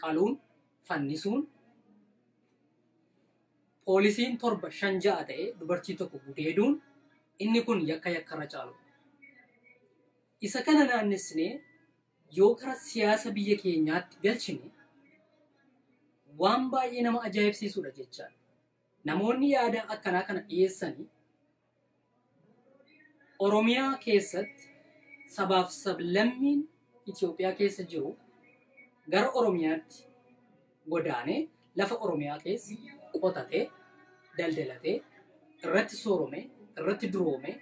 qaluun, fannisuun, poolisiin 7-5 ta'ee dubartii tokko gudeeduun inni kun yakkarra caalu. Isa kana naannessinee yoo karaa siyaasa biyya keenyaatti galchine waan baay'ee nama ajaa'ibsiisudha jechaa. Namoonni yaada akkanaa kana dhiyeessanii Oromiyaa keessatti sabaaf sablammiin Itoophiyaa keessa jiru gara Oromiyaatti godaanee lafa Oromiyaa keessa qotatee, daldalatee, irratti sooromee, irratti duroomee,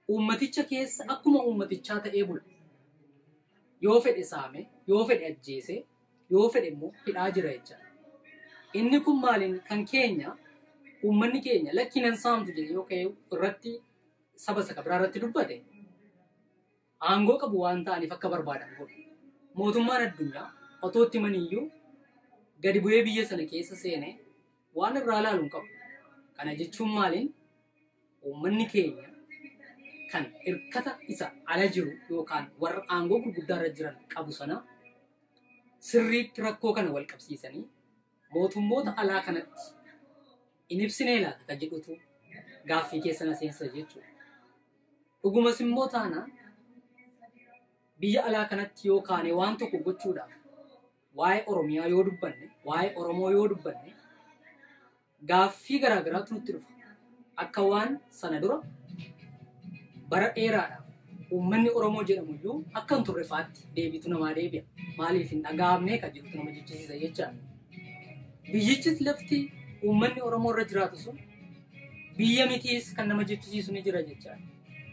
ummaticha keessa akkuma ummatichaa ta'ee bula. Yoo fedhe saame, yoo fedhe ajjeese, yoo fedhe immoo hidhaa jira jechaadha. Inni kun maaliin kan keenya, ummanni keenya lakkinan saamtu jedhe yoo ka'e irratti saba isa biraa irratti dubbate aangoo qabu waan ta'aniif akka barbaadan godhu. Mootummaan addunyaa otoo itti maniyyuu gadi bu'ee biyya sana keessa seenee waan irraa ilaalu hin qabu. Kana jechuun maaliin uummanni keenya kan hirkata isa ala jiru yookaan warra aangoo gurguddaa irra jiran qabu sana sirriitti rakkoo kana wal qabsiisanii mootummoota alaa kanatti in ibsinee laata kan jedhutu gaaffii keessa na seensa jechuudha. Dhugumas immoo taanaan biyya alaa kanatti yookaan waan tokko gochuudhaaf waa'ee Oromiyaa yoo dubbanne, waa'ee Oromoo yoo dubbanne gaaffii garaagaraatu nutti dhufa. Akka waan sana dura bara dheeraadhaaf uummanni Oromoo jedhamu iyyuu akka hin turrefaatti deebitu namaa deebi'a. Maaliif hin dhaga'amne kan jedhutu nama jechisiisa jechaadha. Biyyichis lafti uummanni Oromoo irra jiraatu sun biyya mitiis kan nama jechisiisu ni jira jechaadha.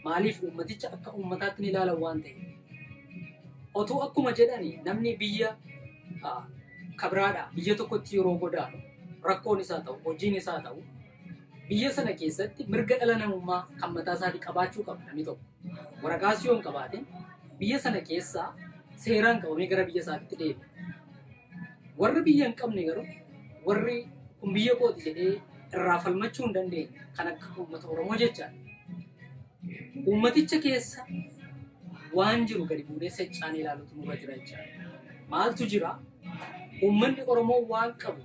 Maaliif uummaticha akka uummataatti ni ilaalan waan ta'eef. Otoo akkuma jedhani namni biyya kabiraadhaa biyya tokkotti yeroo godaanu rakkoon isaa ta'u, hojiin isaa ta'u biyya sana keessatti mirga dhala namummaa kan mataa isaatii qabaachuu qaba namni tokko. Waraqaas yoo hin qabaatin biyya sana keessaa seeraan qabamee gara biyya isaatti deebi'a. Warri biyya hin qabne garuu warri kun biyya kooti jedhee irraa falmachuu hin dandeenye kan akka uummata Oromoo jechaadha. Uummaticha keessa waan jiru gadi buudee seccaan ilaalutu nurra jira jechaadha. Maaltu jira? Uummanni Oromoo waan qabu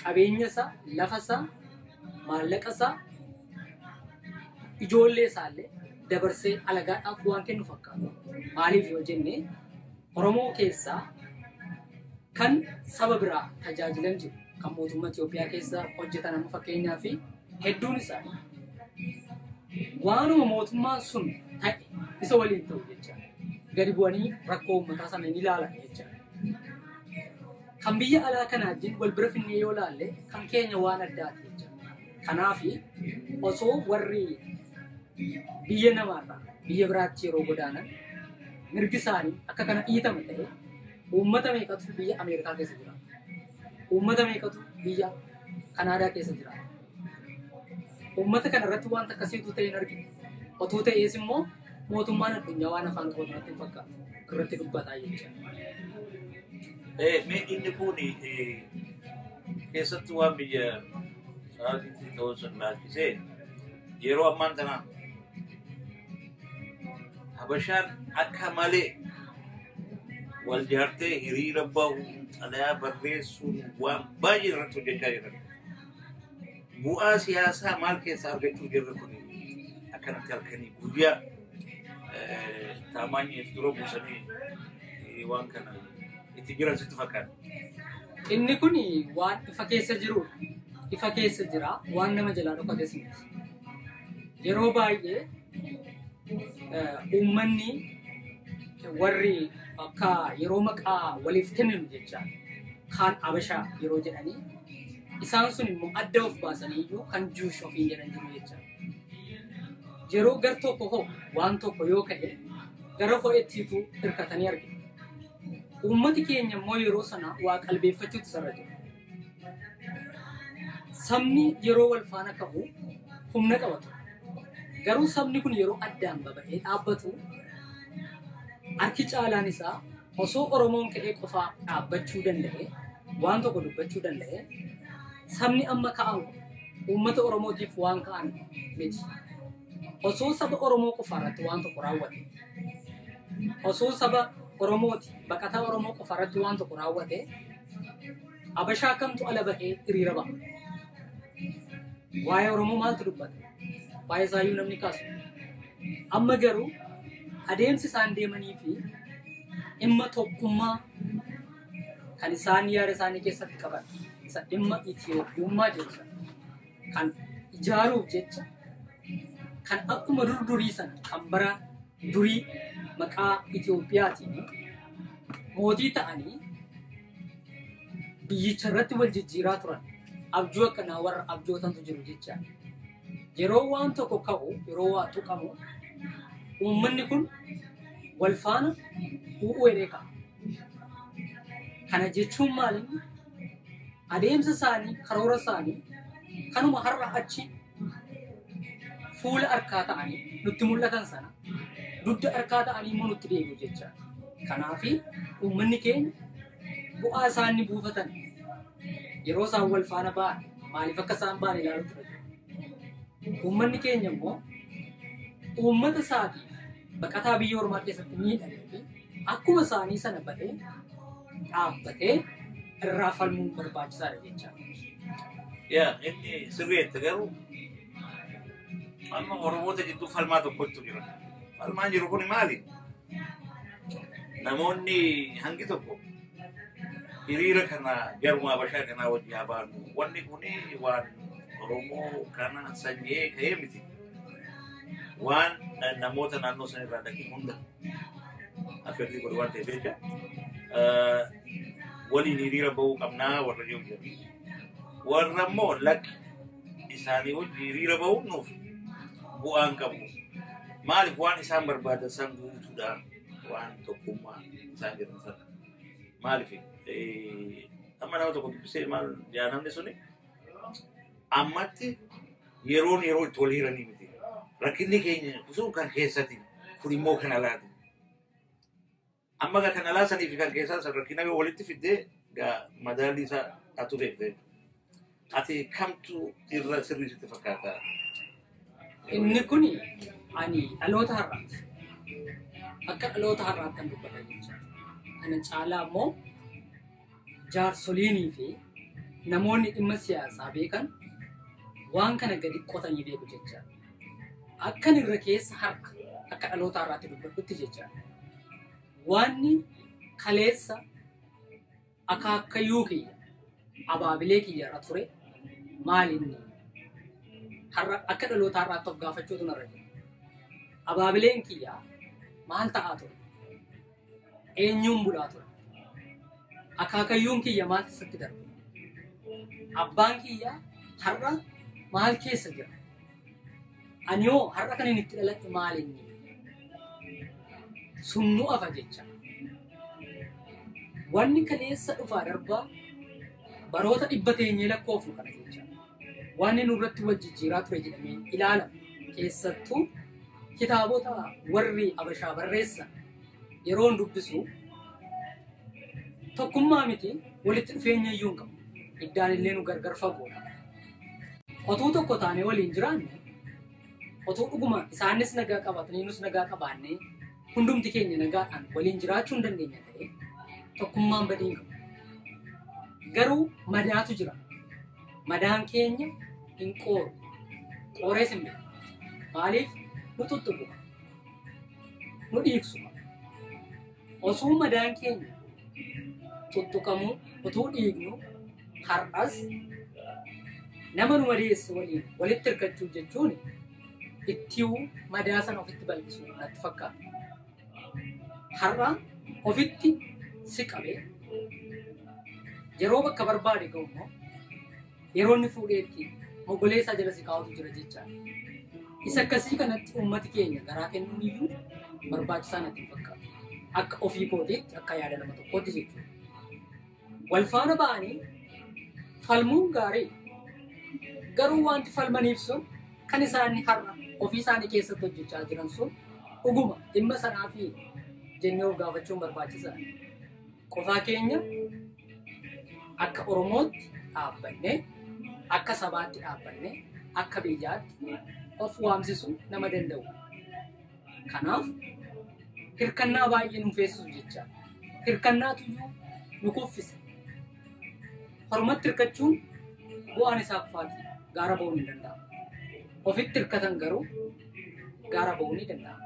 qabeenya isaa, lafa isaa, maallaqa isaa, ijoollee isaallee dabarsee alagaadhaaf waan kennu fakkaata. Maaliif yoo jenne Oromoo keessaa kan saba biraa tajaajilan jiru kan mootummaa Itoophiyaa keessa hojjetan amma fakkeenyaa fi hedduun isaanii waanuma mootummaan sun ta'e isa waliin ta'u jechaadha. Gadi bu'anii rakkoo uummataa sana ni ilaalan jechaadha. Kan biyya alaa kanaa wajjin wal bira finnee yoo ilaalle kan keenya waan addaati jechaadha. Kanaaf osoo warri biyya namaarraa biyya biraatti yeroo godaanan mirgi isaanii akka kana dhiitama ta'e uummata meeqatu biyya Ameerikaa keessa jira? Uummata meeqatu biyya Kanaadaa keessa jira? Uummata kana irratti waan akkasiitu ta'e hin argine. Otoo ta'ees immoo mootummaan addunyaa waan afaan qabatatti hin fakkaatu irratti dubbataa jechuudha. Mee inni kun keessatti waan biyya sa'aatiitti ta'uu sun laattisee yeroo ammaan kana Habashaan akka malee wal jaartee hiriira bahu xalayaa barreessuun waan baay'ee irratti hojjechaa jiran. Bu'aa siyaasaa maal keessaa argachuu jirra kun akkanatti halkanii guyyaa taamaanyeef dura buusanii waan kana itti jiran sitti fakkaata. Inni kun waan ifa keessa jirudha. Ifa keessa jira waan nama jalaa dhokates miti. Yeroo baay'ee uummanni warri akka yeroo maqaa waliif kenninu jecha kaan Habashaa yeroo jedhanii isaan sun immoo adda of baasanii iyyuu kan Juush ofiin jedhan jiru jecha. Yeroo gar tokko hoo waan tokko yoo ka'e gara ho'ettiitu hirkatanii argina. Uummati keenya immoo yeroo sana waa qalbeeffachuutu sarara jira. Sabni yeroo wal faana qabu humna qabatu. Garuu sabni kun yeroo addaan baba'ee dhaabbatu harki caalaan isaa osoo Oromoon ka'ee qofaa dhaabbachuu danda'e waan tokko dubbachuu danda'e sabni amma ka'an uummata Oromootiif waan ka'an miti. Osoo saba Oromoo qofa irratti waan tokko raawwate osoo saba Oromooti baqataa Oromoo qofa irratti waan tokko raawwate Abashaa kamtu ala ba'ee hiriira ba'a. Waa'ee Oromoo maaltu dubbata? Waa'ee isaayyuu namni kaasu. Amma garuu adeemsi isaan deemanii fi dhimma tokkummaa kan isaan yaada isaanii keessatti qaban isa dhimma Itiyoophiyummaa jecha kan ijaaruuf jecha kan akkuma durii sana kan bara durii maqaa Itiyoophiyaatiin mootii ta'anii biyyicha irratti wal jijjiiraa turan abjuu akkanaa warra abjootantu jiru jecha yeroo waan tokko ka'u yeroo waa tuqamu uummanni kun wal faana u'uu edee ka'a. Kana jechuun maaliin adeemsa isaanii karoora isaanii kanuma har'a achi fuula harkaa ta'anii nutti mul'atan sana dugda harkaa ta'anii immoo nutti deebi'u jecha. Kanaafi uummanni keenya bu'aa isaanii buufatan yeroo isaan wal faana ba'an maaliif akka isaan ba'an ilaaluu ture. Uummanni keenya immoo uummata isaatii baqataa biyya ormaa keessatti miidhamee fi akkuma isaanii sana badee dhaabbatee irraa falmuun barbaachisaadha jecha. Inni sirriitti garuu amma Oromoota jidduu falmaa tokkotu jira. Falmaan jiru kun maali? Namoonni hangi tokko hiriira kana jaruma Habashaa kanaa wajji haa baanu. Wanni kun waan Oromoo kana sanyee ka'ee miti. Waan namoota naannoo sana irraa dhaqee hunda affeerrii godhu waan ta'eef jecha waliin hiriira bahuu qabnaa warra jiru jedhu. Warra immoo lakki isaanii wajji hiriira bahuun nuuf bu'aan qabu. Maaliif waan isaan barbaadan san guutuudhaan waan tokkummaa isaan jiran sana. Maaliif amma nama tokko dubbisee maal yaa namni suni ammatti yeroo itti wal hiranii miti. Rakkinni keenya osoo kan keessatti kun immoo kan alaati. Amma kan alaa sanii fi kan keessaa san rakkina walitti fiddee madaalli isaa atu beekte. Ati kamtu irra sirriitti fakkaata? Inni kun ani dhaloota har'aati. Akka dhaloota har'aatti kan dubbatan jechuudha. Ana caalaa immoo jaarsoliinii fi namoonni dhimma siyaasaa beekan waan kana gadi qotanii beeku jechuudha. Akkan irra keessa harka akka dhaloota har'aatti dubbatutti jechuudha. Waanni kaleessa akaakayyuu kiyya abaabilee kiyya irra ture maalinni har'a akka dhaloota har'aatti of gaafachuutu narra jira. Abaabileen kiyya maal ta'aa ture? Eenyuun bulaa ture? Akaakayyuun kiyya maal keessatti darbe? Abbaan kiyya har'a maal keessa jira? Ani hoo har'a kan inni itti dhaladhe maalinni? Sunnu afa jecha. Wanni kaleessa dhufaa darbaa baroota dhibba teenyee lakkoofnu kana jecha. Wanni nurratti wal jijjiiraa ture jedhamee ilaalama. Keessattuu kitaabota warri Habashaa barreessan yeroo dubbisu tokkummaa miti walitti dhufeenya iyyuu hin qabu. Iddaan illee nu gargar fagoodha. Otuu tokko taanee waliin jiraanne otuu dhuguma isaanis nagaa qabatanii nus nagaa qabaannee hundumti keenya nagaadhaan waliin jiraachuu hin dandeenya ta'ee tokkummaan badii hin qabu. Garuu madaatu jira. Madaan keenya hin qooru. Qoorees hin beeku. Maaliif nu tuttuqu? Nu dhiigsu. Osoo madaan keenya tuttuqamu utuu dhiignu har'as nama nu madeesse waliin walitti hirkachuu jechuun ittiyyuu madaa sana ofitti bal'isuu natti fakkaata. Har'a ofitti si qabee yeroo bakka barbaade ga'u immoo yeroo inni fuudheetti mogolee isaa jala si kaa'utu jira jecha. Isa akkasii kanatti uummati keenya garaa kennuun iyyuu barbaachisaa natti fakkaata. Akka ofii kootiitti akka yaada nama tokkootti jechuudha. Wal faana ba'anii falmuun gaarii. Garuu wanti falmaniif sun kan isaanii har'a ofii isaanii keessatti hojjechaa jiran sun dhuguma dhimma sanaa fi jennee of gaafachuun barbaachisaa. Qofaa keenya akka Oromootti dhaabbannee, akka sabaatti dhaabbannee, akka biyyaatti of waamsisuu nama danda'u. Kanaaf hirkannaa baay'ee nu feessuuf jecha hirkannaatu nu kuffisa. Oromatti hirkachuun bu'aan isaa kufaati. Gaara ba'uun hin danda'amu. Ofitti hirkatan garuu gaara ba'uun ni danda'ama.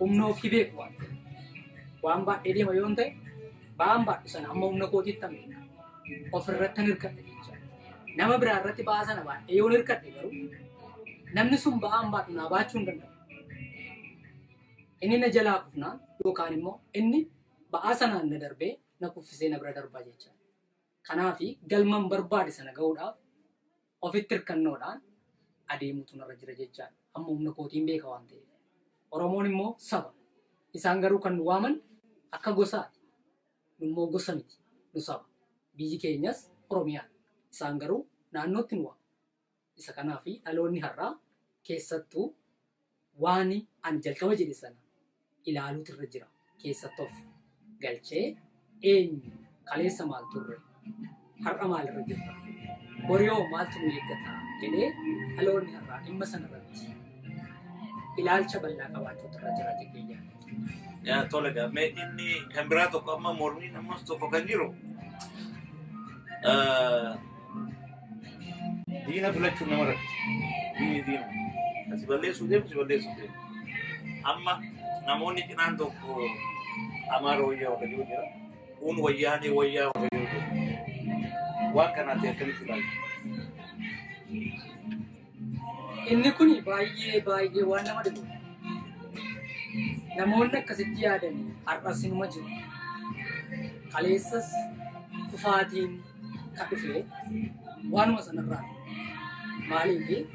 Humna ofii beeku waan ta'eef. Waan baay'ee deema yoo ta'e ba'aan baadhu sana amma humna kootiitti hambeeka. Ofirratti hin hirkadhe jecha. Nama biraa irratti ba'aa sana baay'ee yoo hirkadhe garuu namni sun ba'aan baadhu naa baachuu hin danda'u. Inni na jalaa kufnaan yookaan immoo inni ba'aa sanaan na darbee na kuffisee na bira darbaa jecha. Kanaafi galman barbaade sana ga'uudhaaf ofitti hirkannoodhaan adeemutu narra jira jechaan amma humna kootiin beeka waan ta'eef. Oromoon immoo saba. Isaan garuu kan nu waaman akka gosaati. Nu immoo gosa miti. Nu saba. Biyyi keenyas Oromiyaa. Isaan garuu naannootti nu waamu. Isa kanaafi dhaloonni har'aa keessattuu waan ani jalqaba jedhe sana ilaaluutu irra jira. Keessatti of galchee eenyu kaleessa maal turre har'a maal irra jirra. Boriyoo maaltu nu eeggata jedhee dhaloonni har'aa dhimma sana irratti ilaalcha bal'aa qabaachuutu irra jira jedhee yaada. Yaa tola gammee inni kan biraa tokko amma mormii namas tokko kan jiru diina filachuun nama rakkisa. Diina asi balleessuu deemu si balleessuu deemu. Amma namoonni cinaan tokko amaara wayyaa waka jiru jira. Kun wayyaanee wayyaa waka jiru jira. Waan kanaatti akkamitti ilaalu? Inni kun baay'ee waan nama dhibu. Namoonni akkasitti yaadanii har'as inuma jiru. Kaleessas kufaatiin kan dhufee waanuma sanarraa maaliif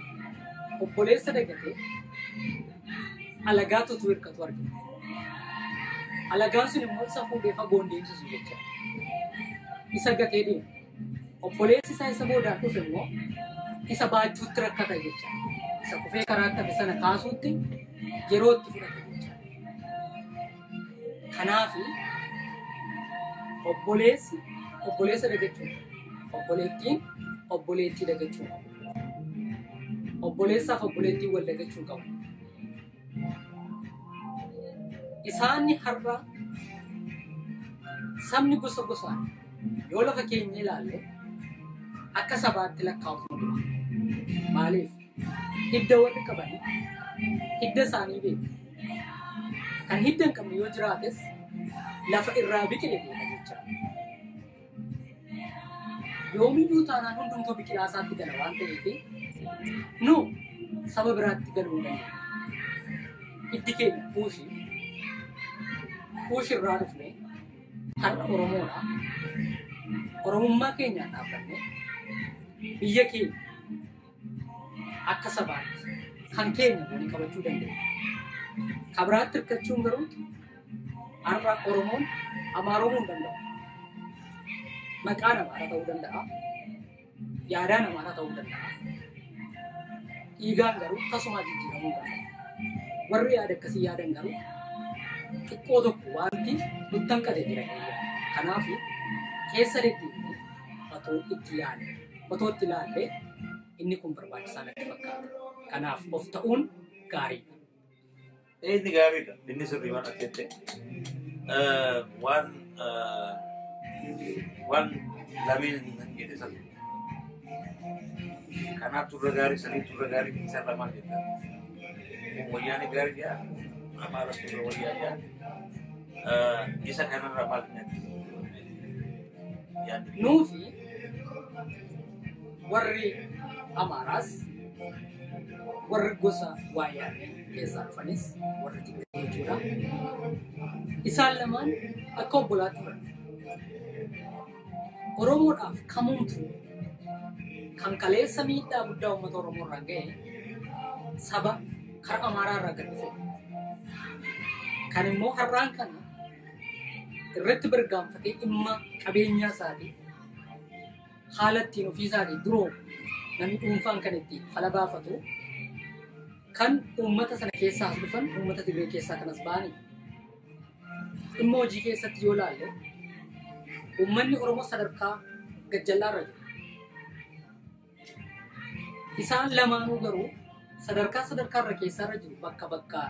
obboleessa dagatee alagaatu utuu hirkatu argina. Alagaan sun immoo isa fuudhee fagoon deemsisu jecha. Isa gatee deema. Obboleessi isaa isa boodaan dhufe immoo isa baachuutti rakkata jecha. Isa kufee karaatti hafe sana kaasuutti yeroo itti fudhata jecha. Kanaafi obboleessa dagachuu, obboleettiin obboleettii dagachuu, obboleessaaf obboleettiin wal dagachuu qabu. Isaanni har'a sabni gosa gosaan yoo lafa keenya ilaalle akka sabaatti lakkaa'amu. Maaliif hidda warri qaban hidda isaanii beeku. Kan hidda hin qabne yoo jiraates lafa irraa biqile beeka jecha. Yoomiyyuu taanaan hundumtuu biqilaa isaatti gala waan ta'eef nu saba biraatti galuu hin dandeenye. Hiddi keenya kuushi irraa dhufne har'a Oromoodha. Oromummaa keenyaan dhaabbanne biyya keenya akka sabaatti kan keenya waliin qabachuu dandeenya. Kabiraatti hirkachuun garuu har'a Oromoon amaaromuu hin danda'u. Maqaan amaaraa ta'uu danda'a. Yaadaan amaaraa ta'uu danda'a. Dhiigaan garuu tasuma jijjiiramuu danda'a. Warri yaada akkasii yaadan garuu xiqqoo tokko wanti nutti hanqate jira. Kanaaf keessa deddeebiin otoo itti yaadne, otoo itti ilaalle inni kun barbaachisaa natti fakkaata. Kanaaf of ta'uun gaariidha. Inni gaariidha. Inni sirrii waan akkette. Waan lameen jedhe sana. Kanaaf turre gaarii sanii turre gaarii keessaa lamaan jedha. Wayyaanee gaarii jaa amaara turre wayyaa jaa isa kanarra maal nyaati? Nuufi warri Amaaraas warri gosa wayyaanee keessaa dhufanis warri Tigiree jechuudha. Isaan lamaan akka obbolaatti turan. Oromoodhaaf kamumtu kan kaleessa miidhaa guddaa uummata Oromoo irraan ga'e saba karaa Amaaraa irraa gad dhufe. Kan immoo har'aan kana irratti bargaanfatee dhimma qabeenyaa isaatii haala ittiin ofii isaatii duroo namni dhuunfaan kan ittiin fala baafatu kan uummata sana keessaa as dhufan uummata Tigree keessaa kanas ba'anii dhimma hojii keessatti yoo laalle uummanni Oromoo sadarkaa gajjallaarra jiru. Isaan lamaanuu garuu sadarkaarra keessaarra jiru bakka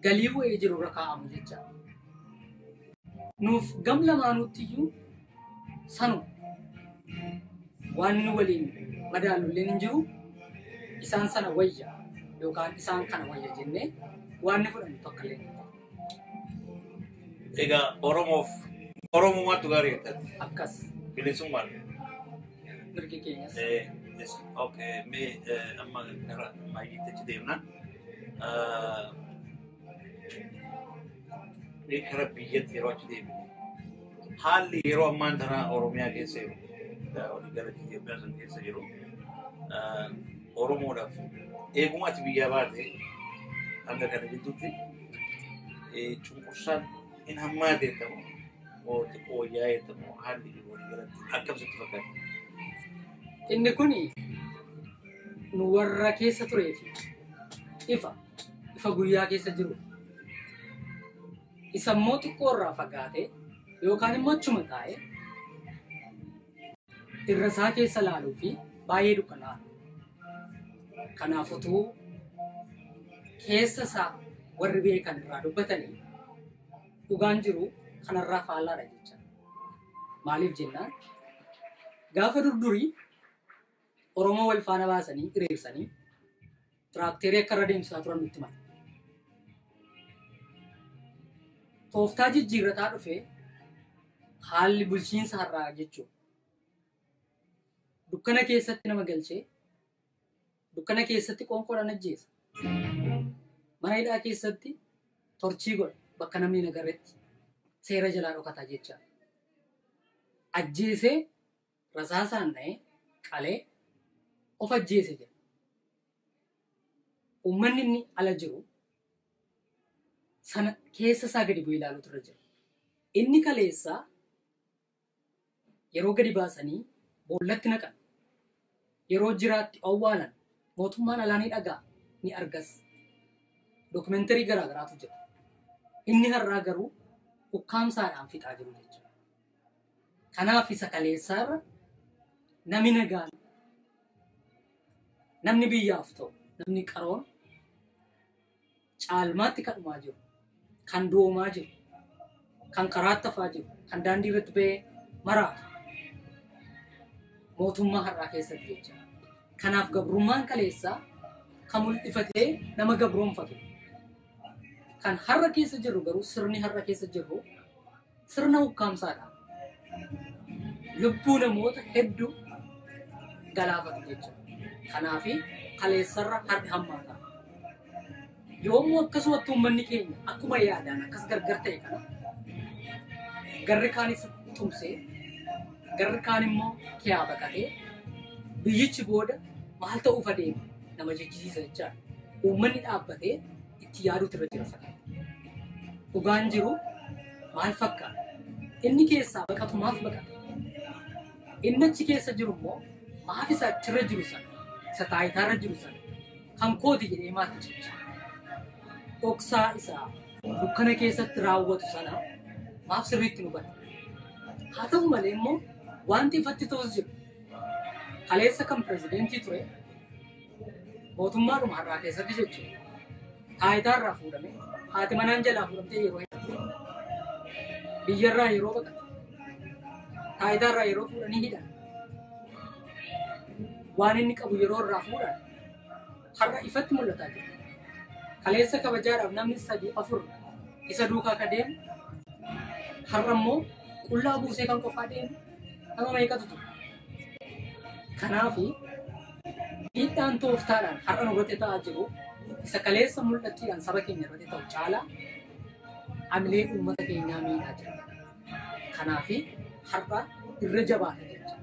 galii bu'ee jiru irra kaa'amu jecha. Nuuf gam lamaanuutti iyyuu sanu waan nu waliin madaalulleen hin jiru isaan sana wayya yookaan isaan kana wayya jennee waan ni fudhannu tokko illee. Egaa Oromoommaatu gaarii jettati. Akkas. Bilisummaan. Mirgi keenyas. Okay, mee amma gara baay'eetti deemna. Mee gara biyyatti yeroo achi deemne haalli yeroo ammaan tana Oromiyaa keessa jiru gara Itoophiyaa san keessa jiru Oromoodhaaf eeguma ati biyyaa baate hanga kana gidduutti cunqursaan hin hammaateettamu moo xiqqoo wayyaa'eettamu haalli walii galatti akkamitti fakkaata? Inni kuni nu warra keessa turee fi ifa guyyaa keessa jiru. Isa immoo xiqqoo irraa fagaatee yookaan immoo achuma taa'ee irra isaa keessa laaluu fi baay'ee dukkanaa. Kanaaf utuu keessa isaa warri beekan irraa dubbatanii dhugaan jiru kanarraa faallaadha jecha. Maaliif jennaan gaafa durdurii Oromoo wal faana baasanii hiriirsanii tiraakteerii akka irra deemsisaa turan nutti mala. Tooftaa jijjiirrataa dhufee haalli bulchiinsa har'aa jechuudha. Dukkana keessatti nama galchee dukkana keessatti qoonqoodhaan ajjeesa. Mana hidhaa keessatti torchii godha bakka namni hin agarretti seera jalaa dhokataa jecha. Ajjeesee rasaasaan na'ee qalee of ajjeese jedha. Uummanni inni ala jiru sana keessa isaa gadi bu'ee ilaaluutu irra jira. Inni kaleessaa yeroo gadi baasanii boollatti naqan yeroo jiraatti awwaalan mootummaan alaanii dhagaa ni argas. Dookumentarii garaagaraatu jira. Inni har'aa garuu ukkaamsaadhaan fixaa jiru jechuudha. Kanaaf isa kaleessaarra namni nagaan namni biyyaaf ta'u namni qaroon caalmaatti kadhumaa jiru kan doomaa jiru kan karaatti hafaa jiru kan daandii irratti ba'ee maraatu mootummaa har'aa keessatti jecha. Kanaaf gabrummaan kaleessaa kan mul'ifatee nama gabroonfatu kan har'a keessa jirru garuu sirni har'a keessa jirru sirna ukkaamsaadha. Lubbuu namoota hedduu galaafatu jecha. Kanaaf kaleessarra har'i hammaata. Yoommoo akkasumatti uummanni keenya akkuma yaadaan akkas gargar ta'e kana garri kaanis tumsee garri kaan immoo kiyaa baqatee biyyichi booda maal ta'uuf adeema nama jechisiisa jechaadha. Uummanni dhaabbatee itti yaaduutu irra jira sana. Dhugaan jiru maal fakkaata? Inni keessaa baqatu maaf baqata? Inni achi keessa jiru immoo maaf isa achirra jiru sana isa taayitaarra jiru sana kan kooti jedhee maatti jecha. Dhoksaa isaa dukkana keessatti raawwatu sana maaf sirriitti nu bada. Haa ta'u malee immoo wanti ifatti ta'us jiru. Kaleessa kan pirezidentii ture mootummaadhuma har'aa keessatti jechuudha. Taayitaarraa fuudhamee haati manaan jalaa fuudhamtee yeroo hedduu biyyarraa yeroo baqate taayitaarraa yeroo fuudhanii hidhan waan inni qabu yeroo irraa fuudhan har'a ifatti mul'ataa jira. Kaleessa kabajaadhaaf namni 3-4 isa duukaa ka deemu har'a immoo qullaa buusee kan qofaa deemu nama meeqatu ture. Kanaaf miidhaan tooftaadhaan har'a nurratti ta'aa jiru isa kaleessa mul'achuudhaan saba keenya irratti ta'u caalaa amilee uummata keenyaa miidhaa jira. Kanaaf har'a irra jabaata jecha.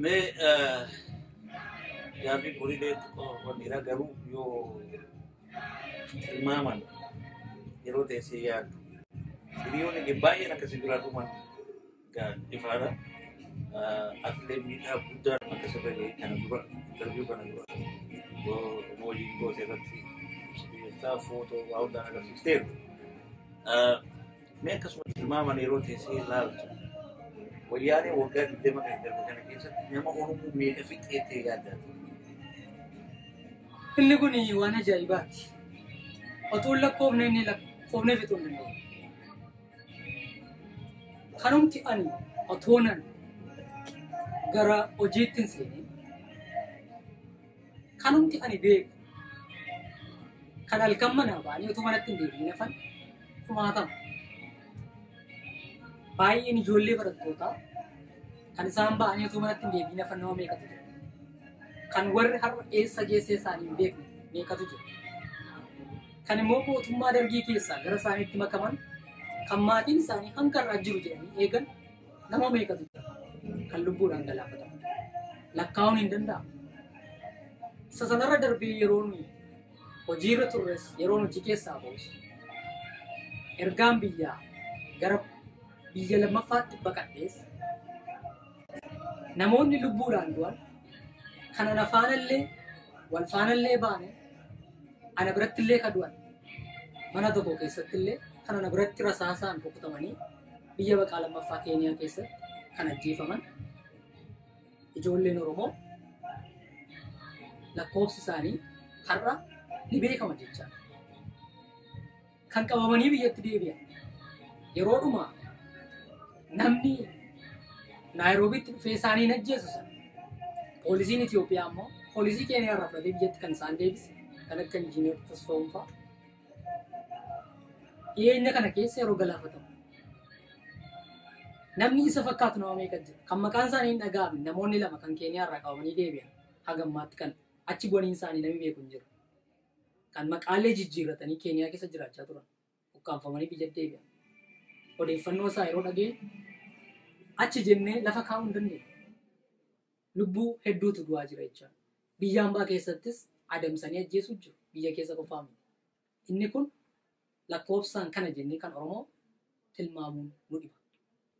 Mee gaaffii horiilee wanniidha garuu yoo tilmaaman yeroo teessee yaaddu hiriyoonni baay'een akkasii biraa dhuman ifaadha. Atilee miidhaa guddaan akkasirra ga'e kana dura interviyuu kana dura waliin goote irratti biyyoota footoo waa hundaan agarsiisteeru. Mee akkasuma tilmaaman yeroo teessee ilaaltu wayyaanee waggaa 20 kan darbe kana keessatti nama Oromoo meeqa fixeettee yaaddaa? Inni kun waan ajaa'ibaati. Otoo lakkoofne inni lakkoofne fixuu hin dandeenye. Kanumti ani otoonan gara hojiitti hin seene kanumti ani beeku kan halkan manaa ba'anii otoo manatti hin deebiin hafan kumaatama. Baay'een ijoollee barattootaa kan isaan ba'anii otoo manatti hin deebiin hafan nama meeqatu jira. Kan warri har'a eessa geessee isaanii hin beekne meeqatu jira. Kan immoo mootummaa dargii keessaa gara isaaniitti makaman kan maatiin isaanii hanga irraa jiru jedhanii eegan nama meeqatu jira. Kan lubbuudhaan galaafatamu lakkaa'uun hin danda'amu. Isa sanarra darbee yeroo nuyi hojiirra turres yeroo hojii keessaa ba'us ergaan biyyaa gara biyya lammaffaatti baqadhees namoonni lubbuudhaan du'an kana na faanallee wal faanallee baane ana birattillee ka du'an mana tokko keessattillee kana na biratti rasaasaan rukutamanii biyya baqaa lammaffaa Keeniyaa keessatti kan ajjeefaman ijoolleen Oromoo lakkoofsi isaanii har'a ni beekama jecha. Kan qabamanii biyyatti deebi'an yeroodhuma namni Naayiroobiitti dhufee isaanii ajjeesu sana poolisiin Itoophiyaa immoo poolisii Keeniyaa irraa fudhatee biyyatti kan isaan deebise kan akka injiineer Tasfaa'uun fa'a. Dhiyeenya kana keessa yeroo galaafatamu namni isa fakkaatu nama meeqa jira. Kan maqaan isaanii hin dhaga'amne namoonni lama kan Keeniyaa irraa qabamanii deebi'an hagammaatti kan achi bu'aniin isaanii namni beeku hin jiru. Kan maqaalee jijjiirratanii Keeniyaa keessa jiraachaa turan ukkaanfamanii biyyatti deebi'an. Odeeffannoo isaa yeroo dhageenyu achi jennee lafa kaa'uu hin dandeenye. Lubbuu hedduutu du'aa jira jechuudha. Biyya hambaa keessattis adamsanii ajjeesuu jiru. Biyya keessa qofaa miti. Inni kun lakkoofsaan kana jennee kan Oromoo tilmaamuun nu dhiba.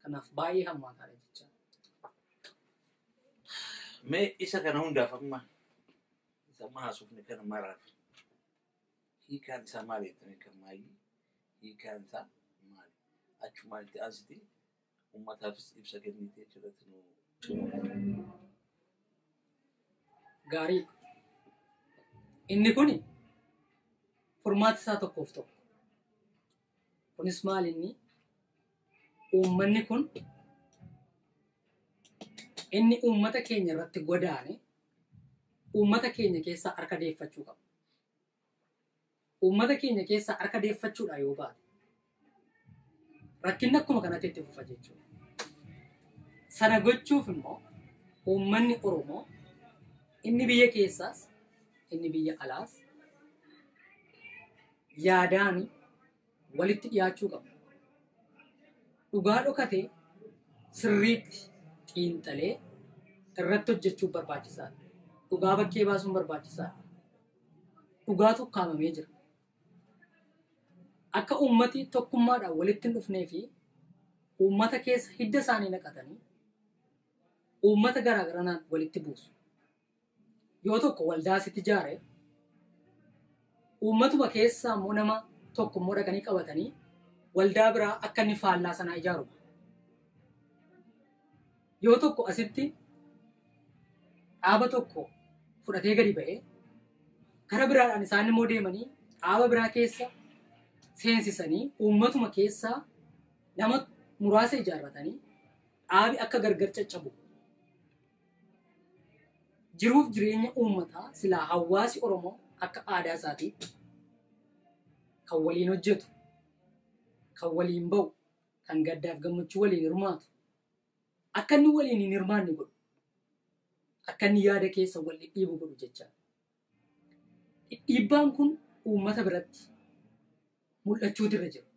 Kanaaf baay'ee hammaataadha jecha. Mee isa kana hundaaf amma isa maasuufne kana maraaf hiikaan isaa maali jettanii kan maayii hiikaan isaa maali? Achumaatti ansiti uummataafis ibsa kennitee jiratu nu gaarii. Inni kuni furmaata isaa tokkoof tokko. Kunis maal inni? Uummanni kun inni uummata keenya irratti godaane uummata keenya keessaa harka deeffachuu qaba. Uummata keenya keessaa harka deeffachuudha yoo baate rakkinni akkuma kanatti itti fufa jechuudha. Sana gochuuf immoo uummanni Oromoo inni biyya keessaas inni biyya alaas yaadaan walitti dhiyaachuu qaba. Dhugaa dhokatee sirriitti xiinxalee irratti hojjechuun barbaachisaadha. Dhugaa bakkee baasuun barbaachisaadha. Dhugaa tokkaamamee jira. Akka uummati tokkummaadhaan walitti hin dhufnee fi uummata keessa hidda isaanii naqatanii uummata garaagaraan walitti buusu. Yoo tokko waldaa sitti ijaare uummatuma keessaa immoo nama tokko immoo dhaqanii qabatanii waldaa biraa akka inni faallaa sanaa ijaaru. Yoo tokko asitti dhaaba tokko fudhatee gadi ba'ee gara biraadhaan isaan immoo deemanii dhaaba biraa keessa seensisanii uummatuma keessaa nama muraasa ijaarratanii dhaabi akka gargar caccabu. Jiruuf jireenya uummataa silaa hawaasi Oromoo akka aadaa isaatiitti kan waliin hojjetu, kan waliin ba'u, kan gaddaaf gammachuu waliin hirmaatu, akka inni waliin hin hirmaanne godhu, akka inni yaada keessa wal dhidhiibu godhu jecha. Dhidhiibbaan kun uummata biratti mul'achuutu irra jira.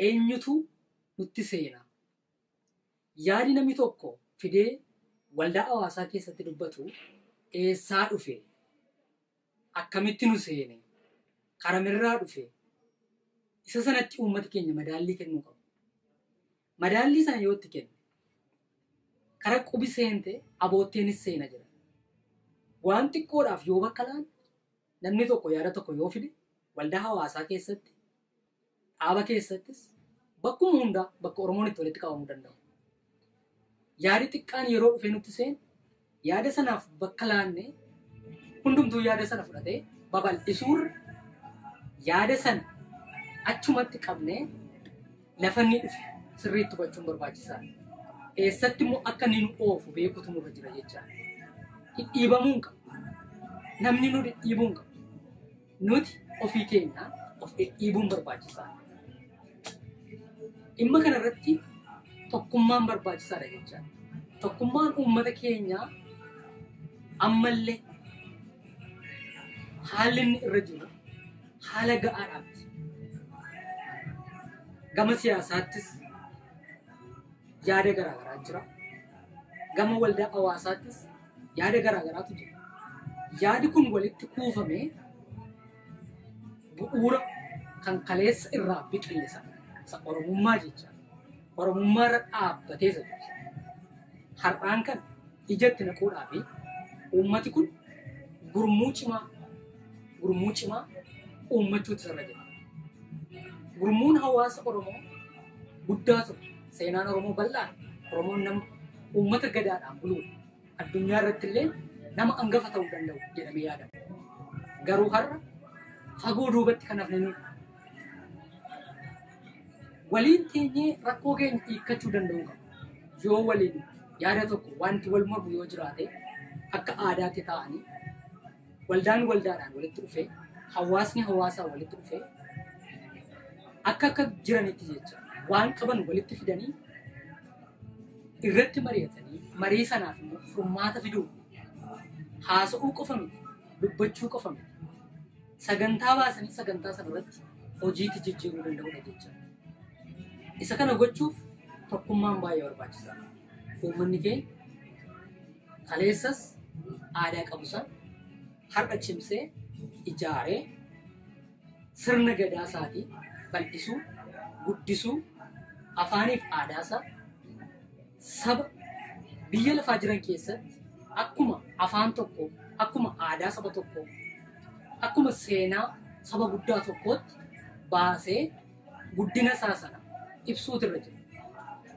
Eenyutu nutti seenaa? Yaadi namni tokko fidee waldaa hawaasaa keessatti dubbatu eessaa dhufe? Akkamitti nu seene? karamirraa dhufe isa sanatti uummata keenya madaallii kennuu qabu. Madaallii sana yoo itti kennu kara qubi seente abootteenis seena jira. Waan xiqqoodhaaf yoo bakka laan namni tokko yaada tokko yoo fide waldaa hawaasaa keessatti dhaaba keessattis bakkuma hundaa bakka Oromoon itti walitti qabamuu danda'u. Yaadi xiqqaan yeroo dhufee nutti seenu yaada sanaaf bakka laannee hundumtuu yaada sana fudhatee babal'isuurra yaada sana achumatti qabnee lafa inni dhufe sirriitti hubachuun barbaachisaadha. Eessatti immoo akka inni nu oofu beekutu nurra jira jechaa. Dhidhiibamuu hin qabu. Namni nu dhidhiibuu hin qabu. Nuti ofii keenya of dhidhiibuun barbaachisaadha. Dhimma kanarratti tokkummaan barbaachisaadha jechaa. Tokkummaan uummata keenyaa ammallee haalli inni irra jiru haala ga'aadhaati. Gama siyaasaattis yaada garaagaraa jira. Gama waldaa hawaasaattis yaada garaagaraatu jira. Yaadi kun walitti kuufamee bu'uura kan kaleessa irraa biqile isa Oromummaa jecha. Oromummaa irra dhaabbatee isa jecha. Har'aan kan ijatti naquudhaa fi uummati kun gurmuu cimaa uummachuutu irra jira. Gurmuun hawaasa Oromoo guddaa ture. Seenaan Oromoo bal'aa. Oromoon nama uummata gadaadhaan buluudha. Addunyaa irratti illee nama hangafa ta'uu danda'u jedhamee yaadama. Garuu har'a fagoo duubatti kan hafne nuyi. Waliin teenyee rakkoo keenya hiikkachuu danda'uu qaba. Yoo waliin yaada tokko wanti wal mormu yoo jiraate akka aadaatti ta'anii waldaan waldaadhaan walitti dhufee hawaasni hawaasaa walitti dhufee akka jiranitti jecha waan qaban walitti fidanii irratti mari'atanii marii sanaaf immoo furmaata fiduu haasa'uu qofa miti dubbachuu qofa miti sagantaa baasanii sagantaa sana irratti hojiitti jijjiiruu danda'udha jecha. Isa kana gochuuf tokkummaan baay'ee barbaachisaadha. Uummanni keenya kaleessas aadaa qabu sana har'a cimsee ijaaree sirna gadaa isaatii bal'isuu, guddisuu, afaaniif aadaa isaa saba biyya lafaa jiran keessatti akkuma afaan tokko, akkuma aadaa saba tokko, akkuma seenaa saba guddaa tokkootti baasee guddina isaa sana ibsuutu irra jira.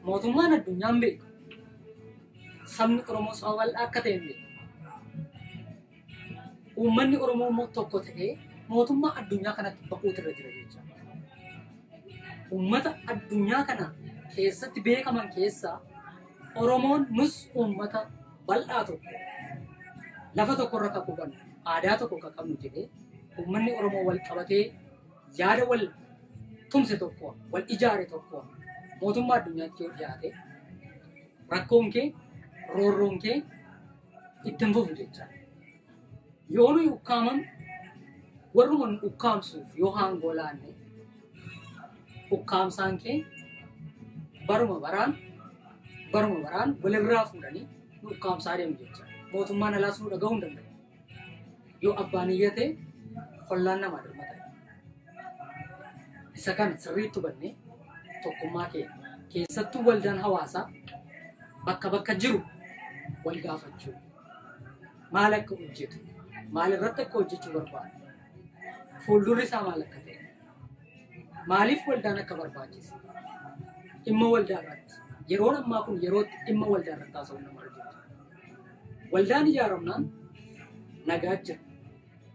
Mootummaan addunyaan beeka. Sabni Oromoo saba bal'aa akka ta'e beeka. Uummanni Oromoo immoo tokko ta'ee mootummaa addunyaa kanatti bahuutu irra jira jecha. Uummata addunyaa kana keessatti beekaman keessaa Oromoon nus uummata bal'aa tokko lafa tokkorra kan qubannu aadaa tokko kan qabnu jedhee uummanni Oromoo wal qabatee yaada wal tumse tokko wal ijaare tokko mootummaa addunyaatti yoo dhiyaate rakkoon kee roorroon kee ittiin fufu jecha. Yoo nuyi ukkaaman warruma nu ukkaamsuuf yoo haangoo laanne ukkaamsaan kee baruma baraan walirraa fuudhanii nu ukkaamsaa deemu jecha. Mootummaan alaas nu dhaga'uu hin danda'u. Yoo abbaan iyyate hollaan namaa dirmata. Isa kana sirriitti hubannee tokkummaa keenya keessattuu waldaan hawaasaa bakka jiru wal gaafachuu. Maal akka hojjetu, maal irratti akka hojjechuu barbaadu, fuuldurri isaa maal akka ta'e, maaliif waldaan akka barbaachise, dhimma waldaa irratti yeroon ammaa kun yerootti dhimma waldaa irratti haasa'uu nama argina. Waldaan ijaaramnaan nagaa jira.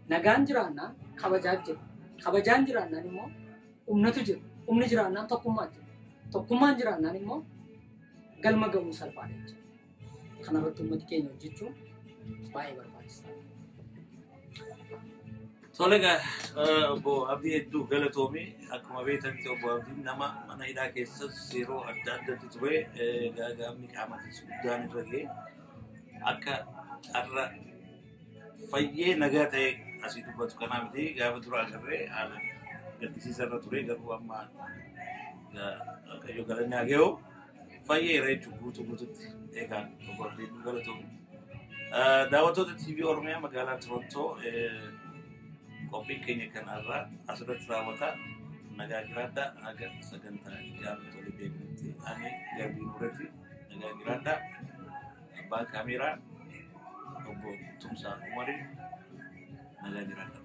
Nagaan jiraannaan kabajaa jira. Kabajaan jiraannaan immoo humnatu jira. Humni jiraannaan tokkummaa jira. Tokkummaan jiraannaan immoo galma gahuu salphaadha jechuudha. Kanarratti uummati keenya hojjechuun baay'ee barbaachisaadha. Tole obbo Abdii hedduu galatoomii akkuma beekanitti obbo Abdiin nama mana hidhaa keessas yeroo adda addaatti ture gaagaamni qaamatis guddaan irra ga'e akka har'a fayyee nagaa ta'e asii dubbatu kanaa miti gaafa dura agarree haala gaddisiisa irra ture garuu amma Waaqayyo galanni haa ga'u fayyeera jechuun guututti eegaa obbo Abdiin galatoomii. Daawwattoota TV Oromiyaa magaalaa Torontoo qophii keenya kanarraa asirratti raawwata nagaa jiraadha haga sagantaa ijaaruu tolee deebinutti ani garbii nuurratti nagaa jiraadha abbaan kaameeraa obbo Tumsaa Umarii nagaa jiraadha.